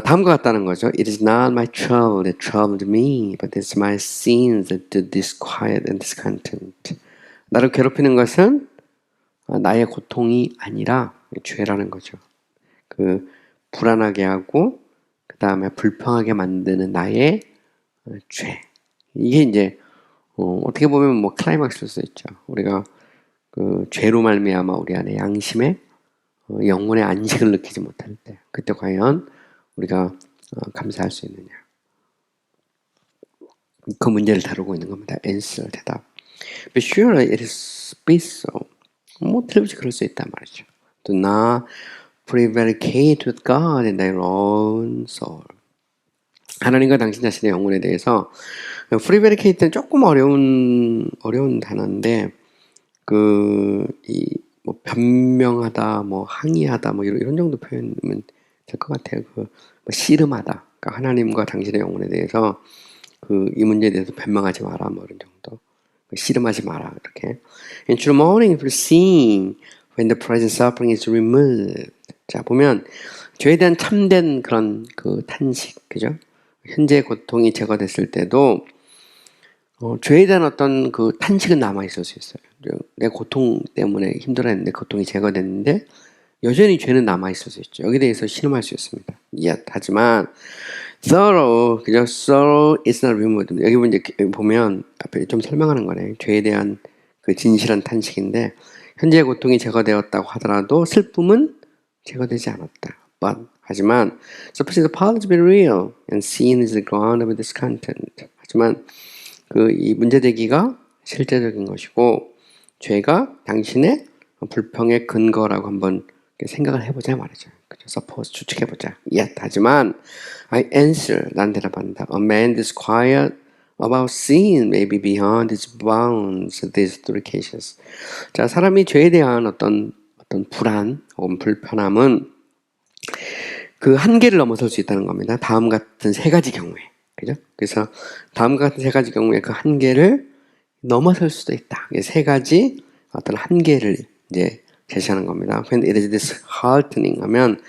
다음과 같다는 거죠. It is not my trouble that troubled me, but it's my sins that do disquiet and discontent. 나를 괴롭히는 것은 나의 고통이 아니라 죄라는 거죠. 그 불안하게 하고 그 다음에 불평하게 만드는 나의 죄. 이게 이제 어떻게 보면 뭐 클라이막스일 수 있죠. 우리가 그 죄로 말미암아 우리 안에 양심에 영혼의 안식을 느끼지 못할 때 그때 과연 우리가 감사할 수 있느냐. 그 문제를 다루고 있는 겁니다. answer, 대답. But sure it is be so. 뭐 틀림없이 그럴 수 있단 말이죠. Do not prevaricate with God in thy own soul. 하나님과 당신 자신의 영혼에 대해서 프리베리케이트는 조금 어려운 단어인데 뭐 변명하다, 뭐 항의하다, 뭐 이런 정도 표현이면 될 것 같아요. 뭐 씨름하다, 그러니까 하나님과 당신의 영혼에 대해서 이 문제에 대해서 변명하지 마라, 뭐 이런 정도. 씨름하지 마라 이렇게. In true mourning for seeing when the present suffering is removed. 자 보면 죄에 대한 참된 그런 탄식, 그죠? 현재 고통이 제거됐을 때도 죄에 대한 어떤 탄식은 남아 있을 수 있어요. 내 고통 때문에 힘들어했는데 고통이 제거됐는데 여전히 죄는 남아 있을 수 있죠. 여기에 대해서 신음할 수 있습니다. 하지만 thorough, 그죠? thorough is not removed. 여기 보면 앞에 좀 설명하는 거네. 죄에 대한 진실한 탄식인데 현재 고통이 제거되었다고 하더라도 슬픔은 제거되지 않았다. 하지만 suppose the apology be real and sin is the ground of discontent. 하지만 이 문제 제기가 실제적인 것이고 죄가 당신의 불평의 근거라고 한번 생각을 해보자 말이죠. 그죠? suppose 추측해보자. 하지만 I answer, 난 대답한다. A man disquiet about sin may be beyond his bounds. These three cases. 자, 사람이 죄에 대한 어떤 불안 혹은 불편함은 그 한계를 넘어설 수 있다는 겁니다. 다음 같은 세 가지 경우에. 그죠? 그래서 다음과 같은 세 가지 경우에 그 한계를 넘어설 수도 있다. 세 가지 어떤 한계를 이제 제시하는 겁니다. When it is disheartening 하면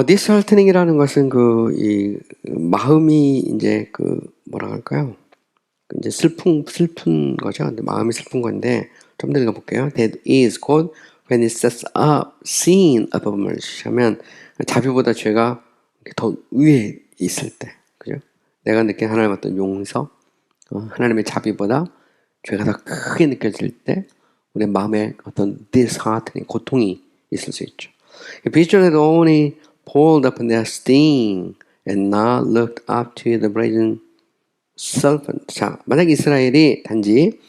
disheartening이라는 것은 이 마음이 이제 뭐라 할까요? 이제 슬픈 거죠. 마음이 슬픈 건데 좀 더 읽어볼게요. That is called when it sets up sin above mercy 하면 자비보다 죄가 더 위에 있을 때, 그죠? 내가 느낀 하나님의 어떤 용서, 하나님의 자비보다 죄가 더 크게 느껴질 때 우리 마음에 어떤 disheartening, 고통이 있을 수 있죠. If Israel had only pulled up their sting and not looked up to the brazen serpent. 자, 만약 이스라엘이 단지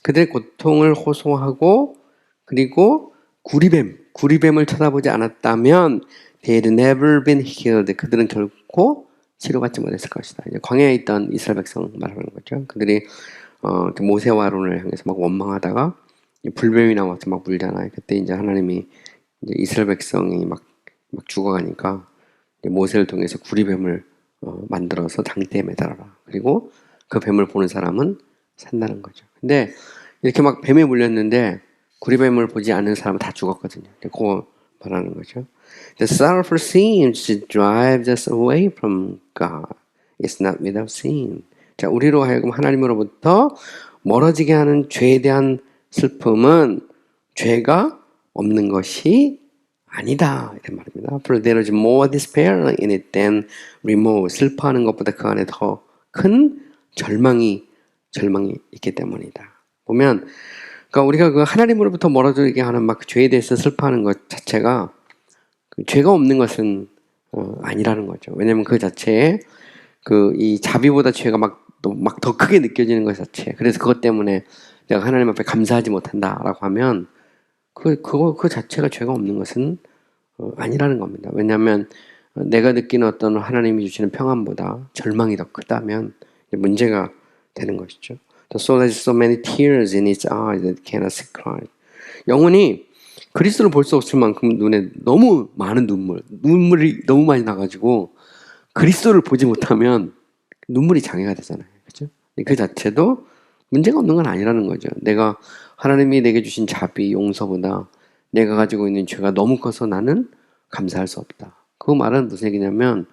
그들의 고통을 호소하고 그리고 구리뱀을 쳐다보지 않았다면 they had never been healed. 그들은 결코 치료받지 못했을 것이다. 이제 광야에 있던 이스라엘 백성 말하는 거죠. 그들이 모세와 아론을 향해서 막 원망하다가 불뱀이 나와서 막 물잖아요. 그때 이제 하나님이 이제 이스라엘 백성이 막 막 죽어가니까 모세를 통해서 구리뱀을 만들어서 장대에 매달아라. 그리고 그 뱀을 보는 사람은 산다는 거죠. 근데 이렇게 막 뱀에 물렸는데 구리뱀을 보지 않는 사람은 다 죽었거든요. 그거 말하는 거죠. The sorrowful seems to drive us away from God. It's not without sin. 자, 우리로 하여금 하나님으로부터 멀어지게 하는 죄에 대한 슬픔은 죄가 없는 것이 아니다. 이런 말입니다. For there is more despair in it than remorse. 슬퍼하는 것보다 그 안에 더 큰 절망이 있기 때문이다. 보면, 그러니까 우리가 그 하나님으로부터 멀어지게 하는 막 죄에 대해서 슬퍼하는 것 자체가 그 죄가 없는 것은 아니라는 거죠. 왜냐하면 그 자체에 그 이 자비보다 죄가 막 더 크게 느껴지는 것 자체. 그래서 그것 때문에 내가 하나님 앞에 감사하지 못한다라고 하면 그 자체가 죄가 없는 것은 아니라는 겁니다. 왜냐하면 내가 느끼는 어떤 하나님이 주시는 평안보다 절망이 더 크다면 문제가 되는 것이죠. The soul has so many tears in its eyes that it cannot see Christ. 영혼이 그리스도를 볼 수 없을 만큼 눈에 너무 많은 눈물이 너무 많이 나가지고 그리스도를 보지 못하면 눈물이 장애가 되잖아요. 그렇죠? 그 자체도 문제가 없는 건 아니라는 거죠. 내가 하나님이 내게 주신 자비, 용서보다 내가 가지고 있는 죄가 너무 커서 나는 감사할 수 없다. 그 말은 무슨 얘기냐면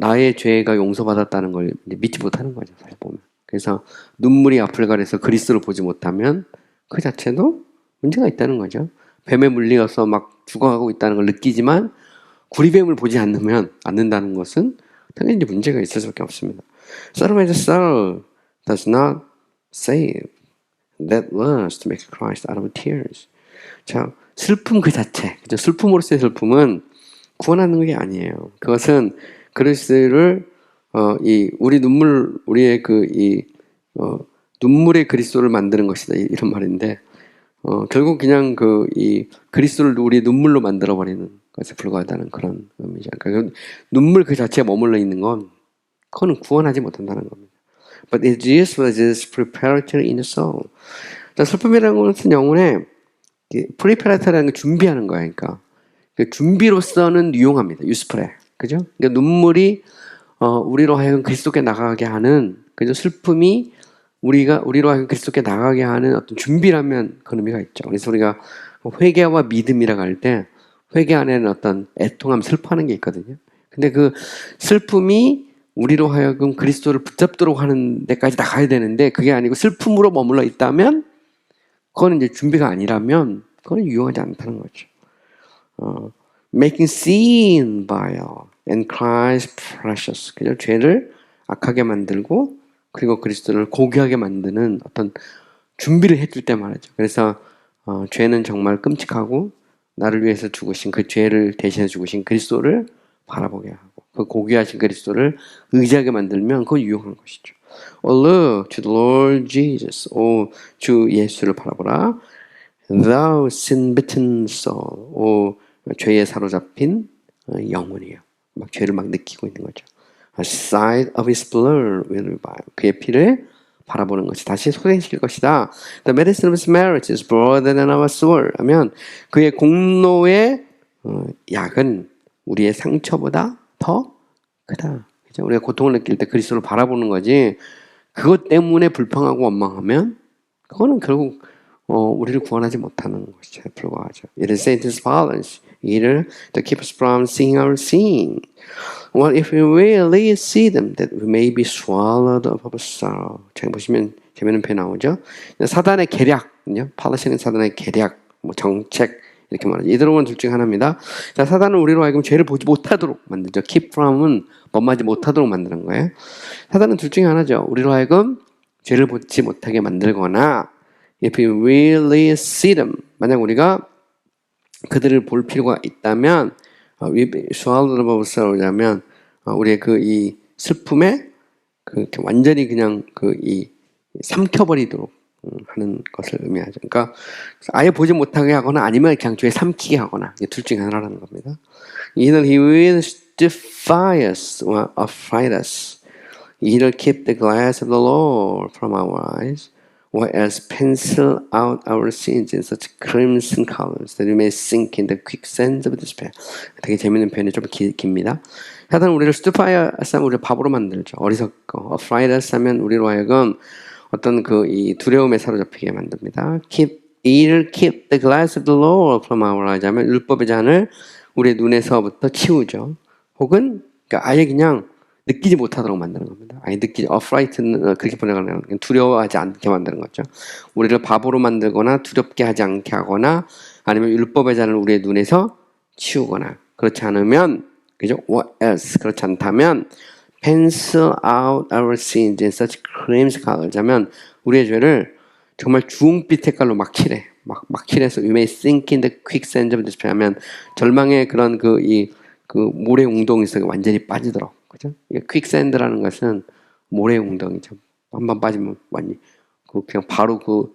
나의 죄가 용서받았다는 걸 믿지 못하는 거죠. 사실 보면. 그래서 눈물이 앞을 가려서 그리스도를 보지 못하면 그 자체도 문제가 있다는 거죠. 뱀에 물려서 막 죽어가고 있다는 걸 느끼지만 구리뱀을 보지 않는다는 것은 당연히 문제가 있을 수밖에 없습니다. Sorrow as soul does not save. That was to make Christ out of tears. 자, 슬픔 그 자체, 그죠? 슬픔으로서의 슬픔은 구원하는 게 아니에요. 그것은 그리스도를 우리의 눈물의 그리스도를 만드는 것이다 이런 말인데 결국 그냥 이 그리스도를 우리의 눈물로 만들어 버리는 것에 불과하다는 그런 의미죠. 그러니까 눈물 그 자체에 머물러 있는 건 그거는 구원하지 못한다는 겁니다. But it is what is preparatory in the soul. 자, 슬픔이라는 것은 영혼에 preparatory라는 게 준비하는 거야. 그러니까 그 준비로서는 유용합니다. useful해. 그죠? 그러니까 눈물이 우리로 하여금 그리스도께 나가게 하는 그죠? 슬픔이 우리로 하여금 그리스도께 나가게 하는 어떤 준비라면 그런 의미가 있죠. 그래서 우리가 회개와 믿음이라고 할 때 회개 안에는 어떤 애통함, 슬퍼하는 게 있거든요. 근데 그 슬픔이 우리로 하여금 그리스도를 붙잡도록 하는 데까지 나가야 되는데 그게 아니고 슬픔으로 머물러 있다면 그거는 이제 준비가 아니라면 그거는 유용하지 않다는 거죠. Making sin vile and Christ precious. 그죠? 죄를 악하게 만들고 그리고 그리스도를 고귀하게 만드는 어떤 준비를 해줄 때 말이죠. 그래서 죄는 정말 끔찍하고 나를 위해서 죽으신 그 죄를 대신해 죽으신 그리스도를 바라보게 하고 그 고귀하신 그리스도를 의지하게 만들면 그건 유용한 것이죠. Look to the Lord Jesus. 주 예수를 바라보라. Thou sin-bitten soul. 죄에 사로잡힌 영혼이요. 막 죄를 막 느끼고 있는 거죠. A sight of his blood will revive. 그의 피를 바라보는 것이 다시 소생시킬 것이다. The medicine of his merit is broader than our sword. 하면 그의 공로의 약은 우리의 상처보다 더 크다. 그죠? 우리가 고통을 느낄 때 그리스도를 바라보는 거지. 그것 때문에 불평하고 원망하면 그거는 결국 우리를 구원하지 못하는 것에 불과하죠. It is Satan's violence. 이를 to keep us from seeing our sin. What if we really see them, that we may be swallowed up of sorrow. 자, 보시면 재미있는 표 나오죠. 사단의 계략, 팔라시는 사단의 계략, 정책 이렇게 말하죠. 이 들어본 둘 중에 하나입니다. 자, 사단은 우리로 하여금 죄를 보지 못하도록 만들죠. Keep from은 범하지 못하도록 만드는 거예요. 사단은 둘 중에 하나죠. 우리로 하여금 죄를 보지 못하게 만들거나, if we really see them, 만약 우리가 그들을 볼 필요가 있다면, swallowed up of sorrow라면 우리의 이 슬픔에 완전히 그냥 이 삼켜버리도록 하는 것을 의미하죠. 그러니까 아예 보지 못하게 하거나 아니면 그냥 죄에 삼키게 하거나 둘 중에 하나라는 겁니다. Either he will defy us or affright us. Either keep the glass of the Lord from our eyes or else pencil out our sins in such crimson colors that we may sink in the quicksand of despair. 되게 재밌는 표현이 좀 깁니다. 사단은 우리를 stupefy us 하면 우리를 바보로 만들죠. 어리석고. affright us 하면 우리로 하여금 어떤 그 이 두려움에 사로잡히게 만듭니다. 이를 keep the glass of the law from our eyes 하면 율법의 잔을 우리의 눈에서부터 치우죠. 혹은 그러니까 아예 그냥 느끼지 못하도록 만드는 겁니다. 아예 affright는 그렇게 번역하면 두려워하지 않게 만드는 거죠. 우리를 바보로 만들거나 두렵게 하지 않게 하거나 아니면 율법의 잔을 우리의 눈에서 치우거나 그렇지 않으면 그죠? What else? 그렇지 않다면 pencil out our sins in such crimson colors 하면 우리의 죄를 정말 주홍빛 색깔로 막 칠해. 막 칠해서 you may sink in the quicksand of despair 하면 절망의 그런 그 모래 웅덩이에서 완전히 빠지도록. 그죠? quicksand라는 것은 모래 웅덩이죠. 한번 빠지면 완전히 그냥 바로 그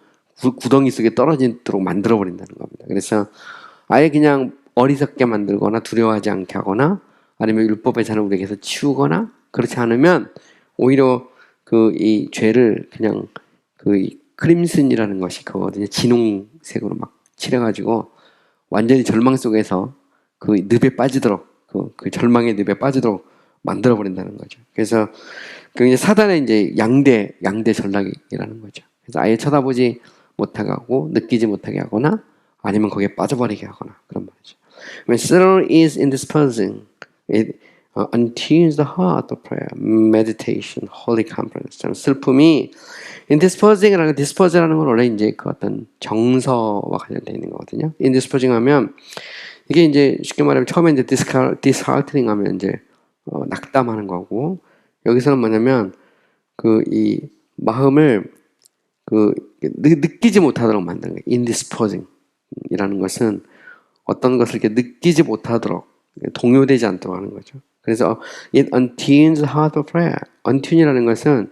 구덩이 속에 떨어지도록 만들어 버린다는 겁니다. 그래서 아예 그냥 어리석게 만들거나 두려워하지 않게 하거나 아니면 율법의 잔을 우리에게서 치우거나 그렇지 않으면 오히려 그 이 죄를 그냥 그 크림슨이라는 것이 그거거든요. 진홍색으로 막 칠해가지고 완전히 절망 속에서 그 늪에 빠지도록 그 절망의 늪에 빠지도록 만들어 버린다는 거죠. 그래서 그 이제 사단의 이제 양대 전략이라는 거죠. 그래서 아예 쳐다보지 못하게 하고 느끼지 못하게 하거나 아니면 거기에 빠져버리게 하거나 그런 말이죠. When sorrow is indisposing, it untunes the heart of prayer, meditation, holy conference. 슬픔이 indisposing이라는 dispose라는 건 원래 이제 그 어떤 정서와 관련되어 있는 거거든요. indisposing 하면 이게 이제 쉽게 말하면 처음에 이제 disheartening 하면 이제 낙담하는 거고 여기서는 뭐냐면 그 이 마음을 그 느끼지 못하도록 만드는 거예요. indisposing 이라는 것은 어떤 것을 이렇게 느끼지 못하도록 동요되지 않도록 하는 거죠. 그래서 it untunes the heart of prayer. untune이라는 것은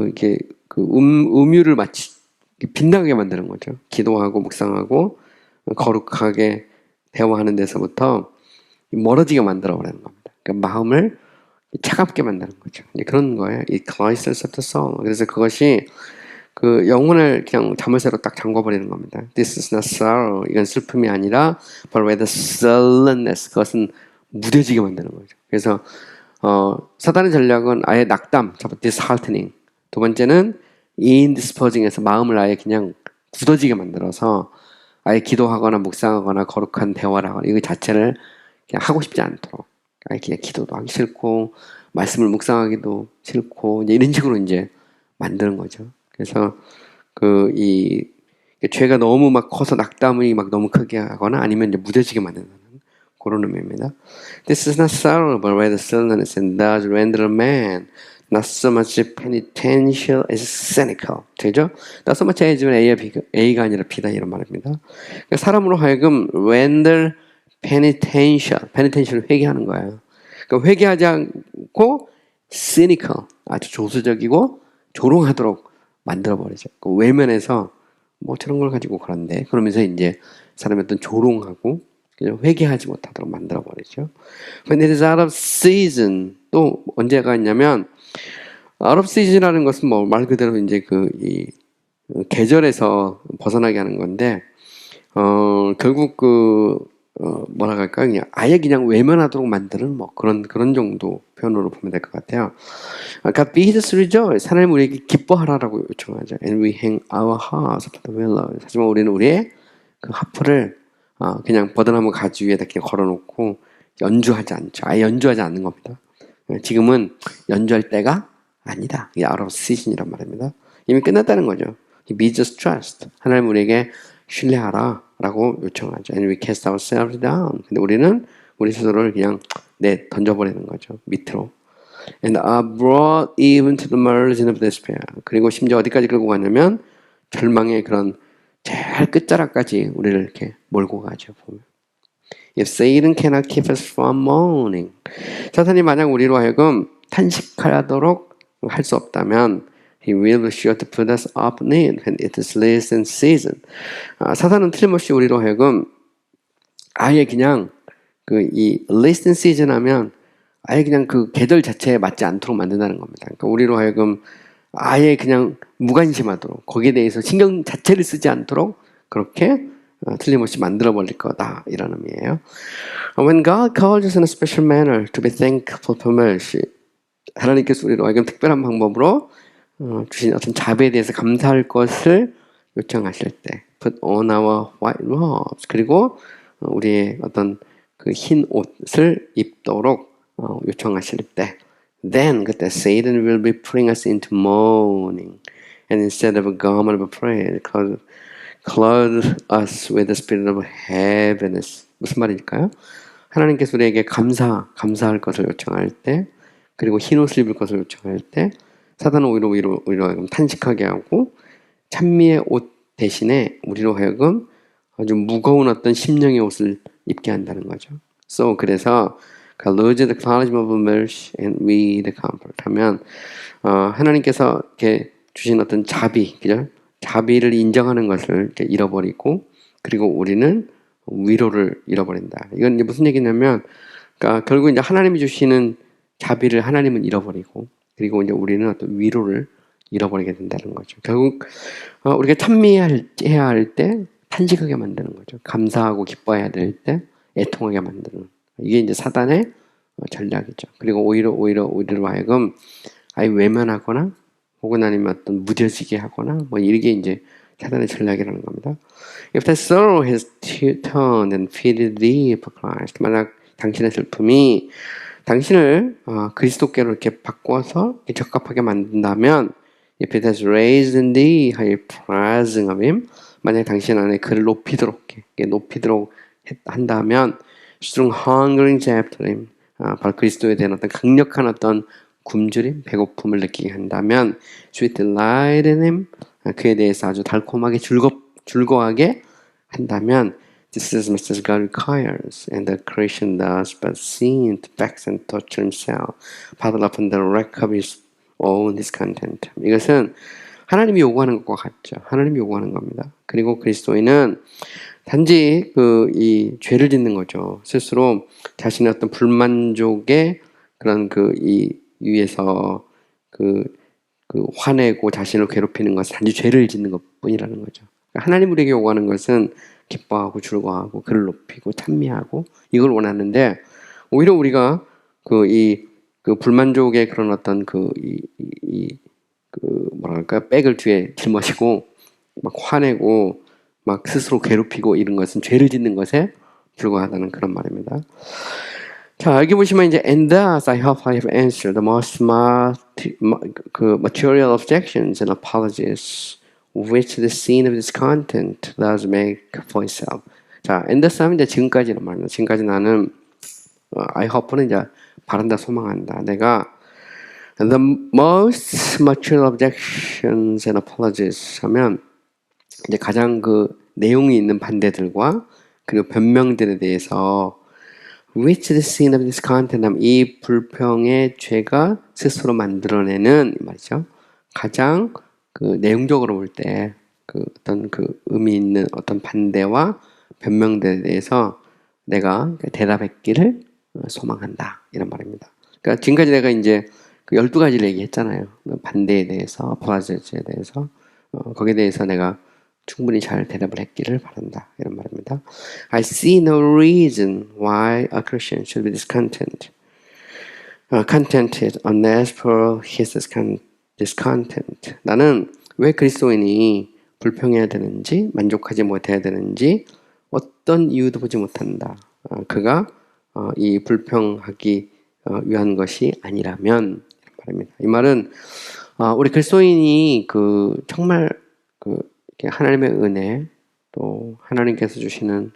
이게 음율을 마치 빛나게 만드는 거죠. 기도하고 묵상하고 거룩하게 대화하는 데서부터 멀어지게 만들어 버리는 겁니다. 그러니까 마음을 차갑게 만드는 거죠. 이제 그런 거예요. It cloisters the soul. 그래서 그것이 그 영혼을 그냥 자물쇠로 딱 잠궈버리는 겁니다. This is not sorrow. 이건 슬픔이 아니라 but rather sullenness. 그것은 무뎌지게 만드는 거죠. 그래서 사단의 전략은 아예 낙담, disheartening. 두 번째는 indisposing에서 마음을 아예 그냥 굳어지게 만들어서 아예 기도하거나 묵상하거나 거룩한 대화를 하거나 이거 자체를 그냥 하고 싶지 않도록 아예 그냥 기도도 하기 싫고 말씀을 묵상하기도 싫고 이제 이런 식으로 이제 만드는 거죠. 그래서 이 죄가 너무 막 커서 낙담이 막 너무 크게 하거나 아니면 이제 무뎌지게 만드는 그런 의미입니다. This is not sorrow, but rather sullenness, and does render a man not so much penitential as cynical. 되죠? Not so much as는 A가 아니라 B다 이런 말입니다. 그러니까 사람으로 하여금 render penitential 회개하는 거예요. 그러니까 회개하지 않고 cynical, 아주 조수적이고 조롱하도록 만들어버리죠. 그 외면에서 뭐 저런 걸 가지고 그런데 그러면서 이제 사람이 어떤 조롱하고 그냥 회개하지 못하도록 만들어버리죠. When it is out of season, 또 언제가 있냐면 out of season이라는 것은 뭐 말 그대로 이제 이 계절에서 벗어나게 하는 건데 결국 뭐라 할까요? 그냥 아예 그냥 외면하도록 만드는 뭐 그런 정도 표현으로 보면 될 것 같아요. God bid us rejoice. 하나님 우리에게 기뻐하라라고 요청하죠. And we hang our hearts upon the willows. 하지만 우리는 우리의 그 하프를 그냥 버드나무 가지 위에다 이렇게 걸어놓고 연주하지 않죠. 아예 연주하지 않는 겁니다. 지금은 연주할 때가 아니다. 이게 out of season이란 말입니다. 이미 끝났다는 거죠. He bids us trust. 하나님 우리에게 신뢰하라라고 요청하죠. And we cast ourselves down. 근데 우리는 우리 스스로를 그냥 던져버리는 거죠. 밑으로. And are brought even to the margin of despair. 그리고 심지어 어디까지 끌고 가냐면 절망의 그런 제일 끝자락까지 우리를 이렇게 몰고 가죠. 보면. If Satan cannot keep us from mourning. 사탄이 만약 우리로 하여금 탄식하도록 할 수 없다면 He will be sure to put us up in it when it is less than season. 사탄은 틀림없이 우리로 하여금 아예 그냥 이 less than season 하면 아예 그냥 그 계절 자체에 맞지 않도록 만든다는 겁니다. 그러니까 우리로 하여금 아예 그냥 무관심하도록 거기에 대해서 신경 자체를 쓰지 않도록 그렇게 틀림없이 만들어버릴 거다 이런 의미예요. When God calls us in a special manner to be thankful for mercy, 하나님께서 우리로 하여금 특별한 방법으로 주신 어떤 자비에 대해서 감사할 것을 요청하실 때, put on our white robes, 그리고 우리의 어떤 그 흰 옷을 입도록 요청하실 때, then 그때 Satan will be putting us into mourning, and instead of a garment of praise, clothe us with the spirit of heaviness. 무슨 말일까요? 하나님께서 우리에게 감사할 것을 요청할 때, 그리고 흰 옷을 입을 것을 요청할 때, 사단은 오히려 하여금 탄식하게 하고 찬미의 옷 대신에 우리로 하여금 아주 무거운 어떤 심령의 옷을 입게 한다는 거죠. So 그래서 lose the acknowledgement of mercy and we the comfort 하면 하나님께서 이렇게 주신 어떤 자비, 그죠? 자비를 인정하는 것을 이렇게 잃어버리고 그리고 우리는 위로를 잃어버린다. 이건 이제 무슨 얘기냐면, 그러니까 결국 이제 하나님이 주시는 자비를 하나님은 잃어버리고 그리고 이제 우리는 어떤 위로를 잃어버리게 된다는 거죠. 결국 우리가 찬미해야 할 때 탄식하게 만드는 거죠. 감사하고 기뻐해야 될 때 애통하게 만드는. 이게 이제 사단의 전략이죠. 그리고 오히려 하여금 아예 외면하거나 혹은 아니면 어떤 무뎌지게 하거나 뭐 이게 이제 사단의 전략이라는 겁니다. If the sorrow has turned and fitted thee for Christ, 만약 당신의 슬픔이 당신을 그리스도께로 이렇게 바꿔서 적합하게 만든다면, if it has raised in thee high praising of him, 만약 당신 안에 그를 높이도록 한다면, strong hungerings after him, 바로 그리스도에 대한 어떤 강력한 어떤 굶주림, 배고픔을 느끼게 한다면, sweet delight in him, 그에 대해서 아주 달콤하게 즐거워하게 한다면, this is much as God requires, and the creation does but sin to vex and torture himself, 받을 upon the wreck of his own discontent. 이것은 하나님이 요구하는 것과 같죠. 하나님이 요구하는 겁니다. 그리고 그리스도인은 단지 이 죄를 짓는 거죠. 스스로 자신의 어떤 불만족의 그런 이 위에서 화내고 자신을 괴롭히는 것은 단지 죄를 짓는 것뿐이라는 거죠. 하나님 우리에게 요구하는 것은 기뻐하고 즐거워하고 그를 높이고 찬미하고 이걸 원하는데, 오히려 우리가 불만족의 그런 어떤 뭐랄까 백을 뒤에 짊어지고 막 화내고 막 스스로 괴롭히고 이런 것은 죄를 짓는 것에 불과하다는 그런 말입니다. 자, 여기 보시면 이제 and thus I hope I have answered the most material objections and apologies which the sin of this content does make for itself. 자, and thus 하면 이제 지금까지란 말입니다. 지금까지 나는 I hope는 이제 바란다, 소망한다. 내가 the most material objections and apologies 하면 이제 가장 내용이 있는 반대들과 그리고 변명들에 대해서 which the sin of this content, 이 불평의 죄가 스스로 만들어내는 말이죠. 가장 내용적으로 볼 때 어떤 의미 있는 어떤 반대와 변명들에 대해서 내가 대답했기를 소망한다 이런 말입니다. 그러니까 지금까지 내가 이제 12가지를 얘기했잖아요. 반대에 대해서, 어퍼라이즈에 대해서 거기에 대해서 내가 충분히 잘 대답을 했기를 바란다 이런 말입니다. I see no reason why a Christian should be contented unless for his discontent. 나는 왜 그리스도인이 불평해야 되는지, 만족하지 못해야 되는지 어떤 이유도 보지 못한다. 그가 이 불평하기 위한 것이 아니라면 말입니다. 이 말은 우리 그리스도인이 정말 하나님의 은혜, 또 하나님께서 주시는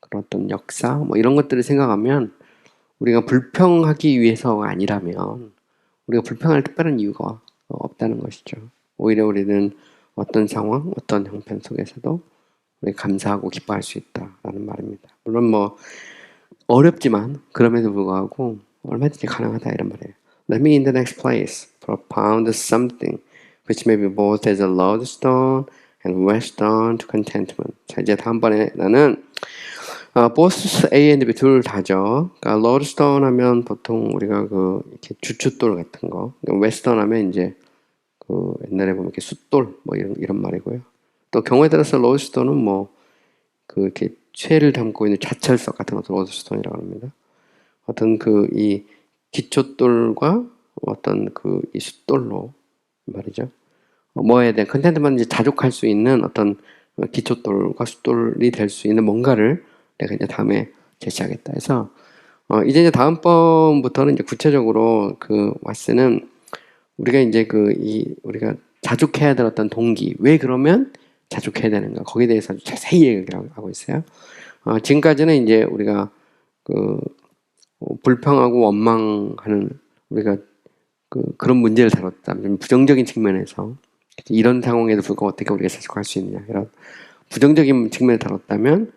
그런 어떤 역사, 뭐 이런 것들을 생각하면 우리가 불평하기 위해서가 아니라면 우리가 불평할 특별한 이유가 없다는 것이죠. 오히려 우리는 어떤 상황, 어떤 형편 속에서도 우리 감사하고 기뻐할 수 있다라는 말입니다. 물론 뭐 어렵지만 그럼에도 불구하고 얼마든지 가능하다 이런 말이에요. Let me in the next place propound something which may be both as a lodestone and whetstone to contentment. 자, 이제 다음번에 나는 both A and B 둘 다죠. 그러니까 lodestone 하면 보통 우리가 이렇게 주춧돌 같은 거, whetstone 하면 이제 그 옛날에 보면 이렇게 숫돌 뭐 이런 말이고요. 또 경우에 따라서 로드스톤은 뭐 그 이렇게 쇠를 담고 있는 자철석 같은 것도 로드스톤이라고 합니다. 어떤 그 이 기초돌과 어떤 그 이 숫돌로 말이죠. 뭐에 대한 컨텐츠만 이제 자족할 수 있는 어떤 기초돌과 숫돌이 될 수 있는 뭔가를 내가 이제 다음에 제시하겠다 해서 이제 다음번부터는 이제 구체적으로 그 왓슨은 우리가 이제 우리가 자족해야 될 어떤 동기, 왜 그러면 자족해야 되는가, 거기에 대해서 자세히 얘기를 하고 있어요. 지금까지는 이제 우리가 불평하고 원망하는 우리가 그런 문제를 다뤘다면 부정적인 측면에서 이런 상황에도 불구하고 어떻게 우리가 자족할 수 있느냐, 이런 부정적인 측면을 다뤘다면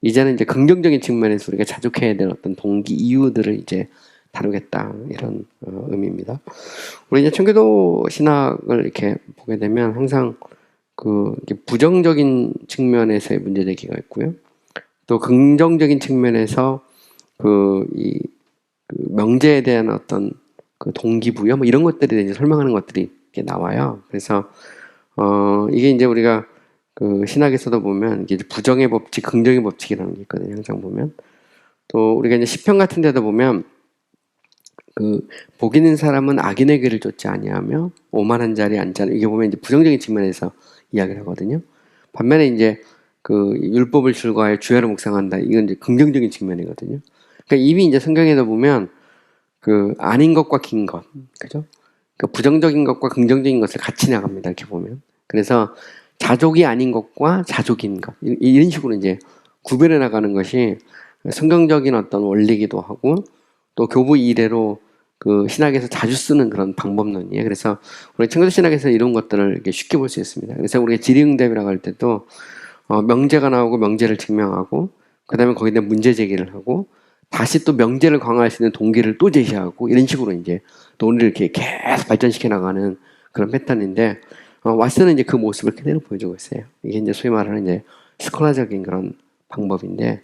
이제는 이제 긍정적인 측면에서 우리가 자족해야 될 어떤 동기, 이유들을 이제 다루겠다, 이런 의미입니다. 우리 이제 청교도 신학을 이렇게 보게 되면 항상 부정적인 측면에서의 문제 제기가 있고요. 또 긍정적인 측면에서 명제에 대한 어떤 동기부여 뭐 이런 것들에 대해서 설명하는 것들이 이렇게 나와요. 그래서 이게 이제 우리가 신학에서도 보면 이게 부정의 법칙, 긍정의 법칙이라는 게 있거든요. 항상 보면 또 우리가 이제 시편 같은 데도 보면 복 있는 사람은 악인의 길을 쫓지 아니하며 오만한 자리에 앉지 않으며, 이게 보면 이제 부정적인 측면에서 이야기를 하거든요. 반면에 이제 율법을 즐거워하여 주야를 묵상한다, 이건 이제 긍정적인 측면이거든요. 그러니까 이미 이제 성경에도 보면 아닌 것과 긴 것, 그죠? 부정적인 것과 긍정적인 것을 같이 나갑니다. 이렇게 보면. 그래서 자족이 아닌 것과 자족인 것, 이런 식으로 이제 구별해 나가는 것이 성경적인 어떤 원리기도 하고, 또 교부 이래로 신학에서 자주 쓰는 그런 방법론이에요. 그래서 우리 청교도 신학에서 이런 것들을 이렇게 쉽게 볼 수 있습니다. 그래서 우리가 질의응답이라고 할 때도 명제가 나오고 명제를 증명하고, 그 다음에 거기에 대한 문제 제기를 하고, 다시 또 명제를 강화할 수 있는 동기를 또 제시하고, 이런 식으로 이제 논리를 이렇게 계속 발전시켜 나가는 그런 패턴인데, 왓슨은 이제 그 모습을 그대로 보여주고 있어요. 이게 이제 소위 말하는 이제 스콜라적인 그런 방법인데,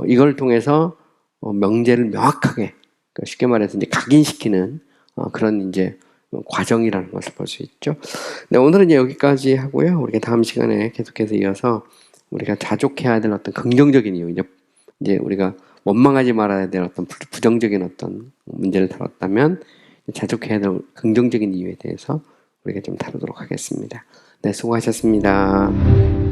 이걸 통해서 명제를 명확하게, 쉽게 말해서 이제 각인시키는 그런 이제 과정이라는 것을 볼 수 있죠. 네, 오늘은 이제 여기까지 하고요. 우리가 다음 시간에 계속해서 이어서 우리가 자족해야 될 어떤 긍정적인 이유, 이제 우리가 원망하지 말아야 될 어떤 부정적인 어떤 문제를 다뤘다면 자족해야 될 긍정적인 이유에 대해서 우리가 좀 다루도록 하겠습니다. 네, 수고하셨습니다.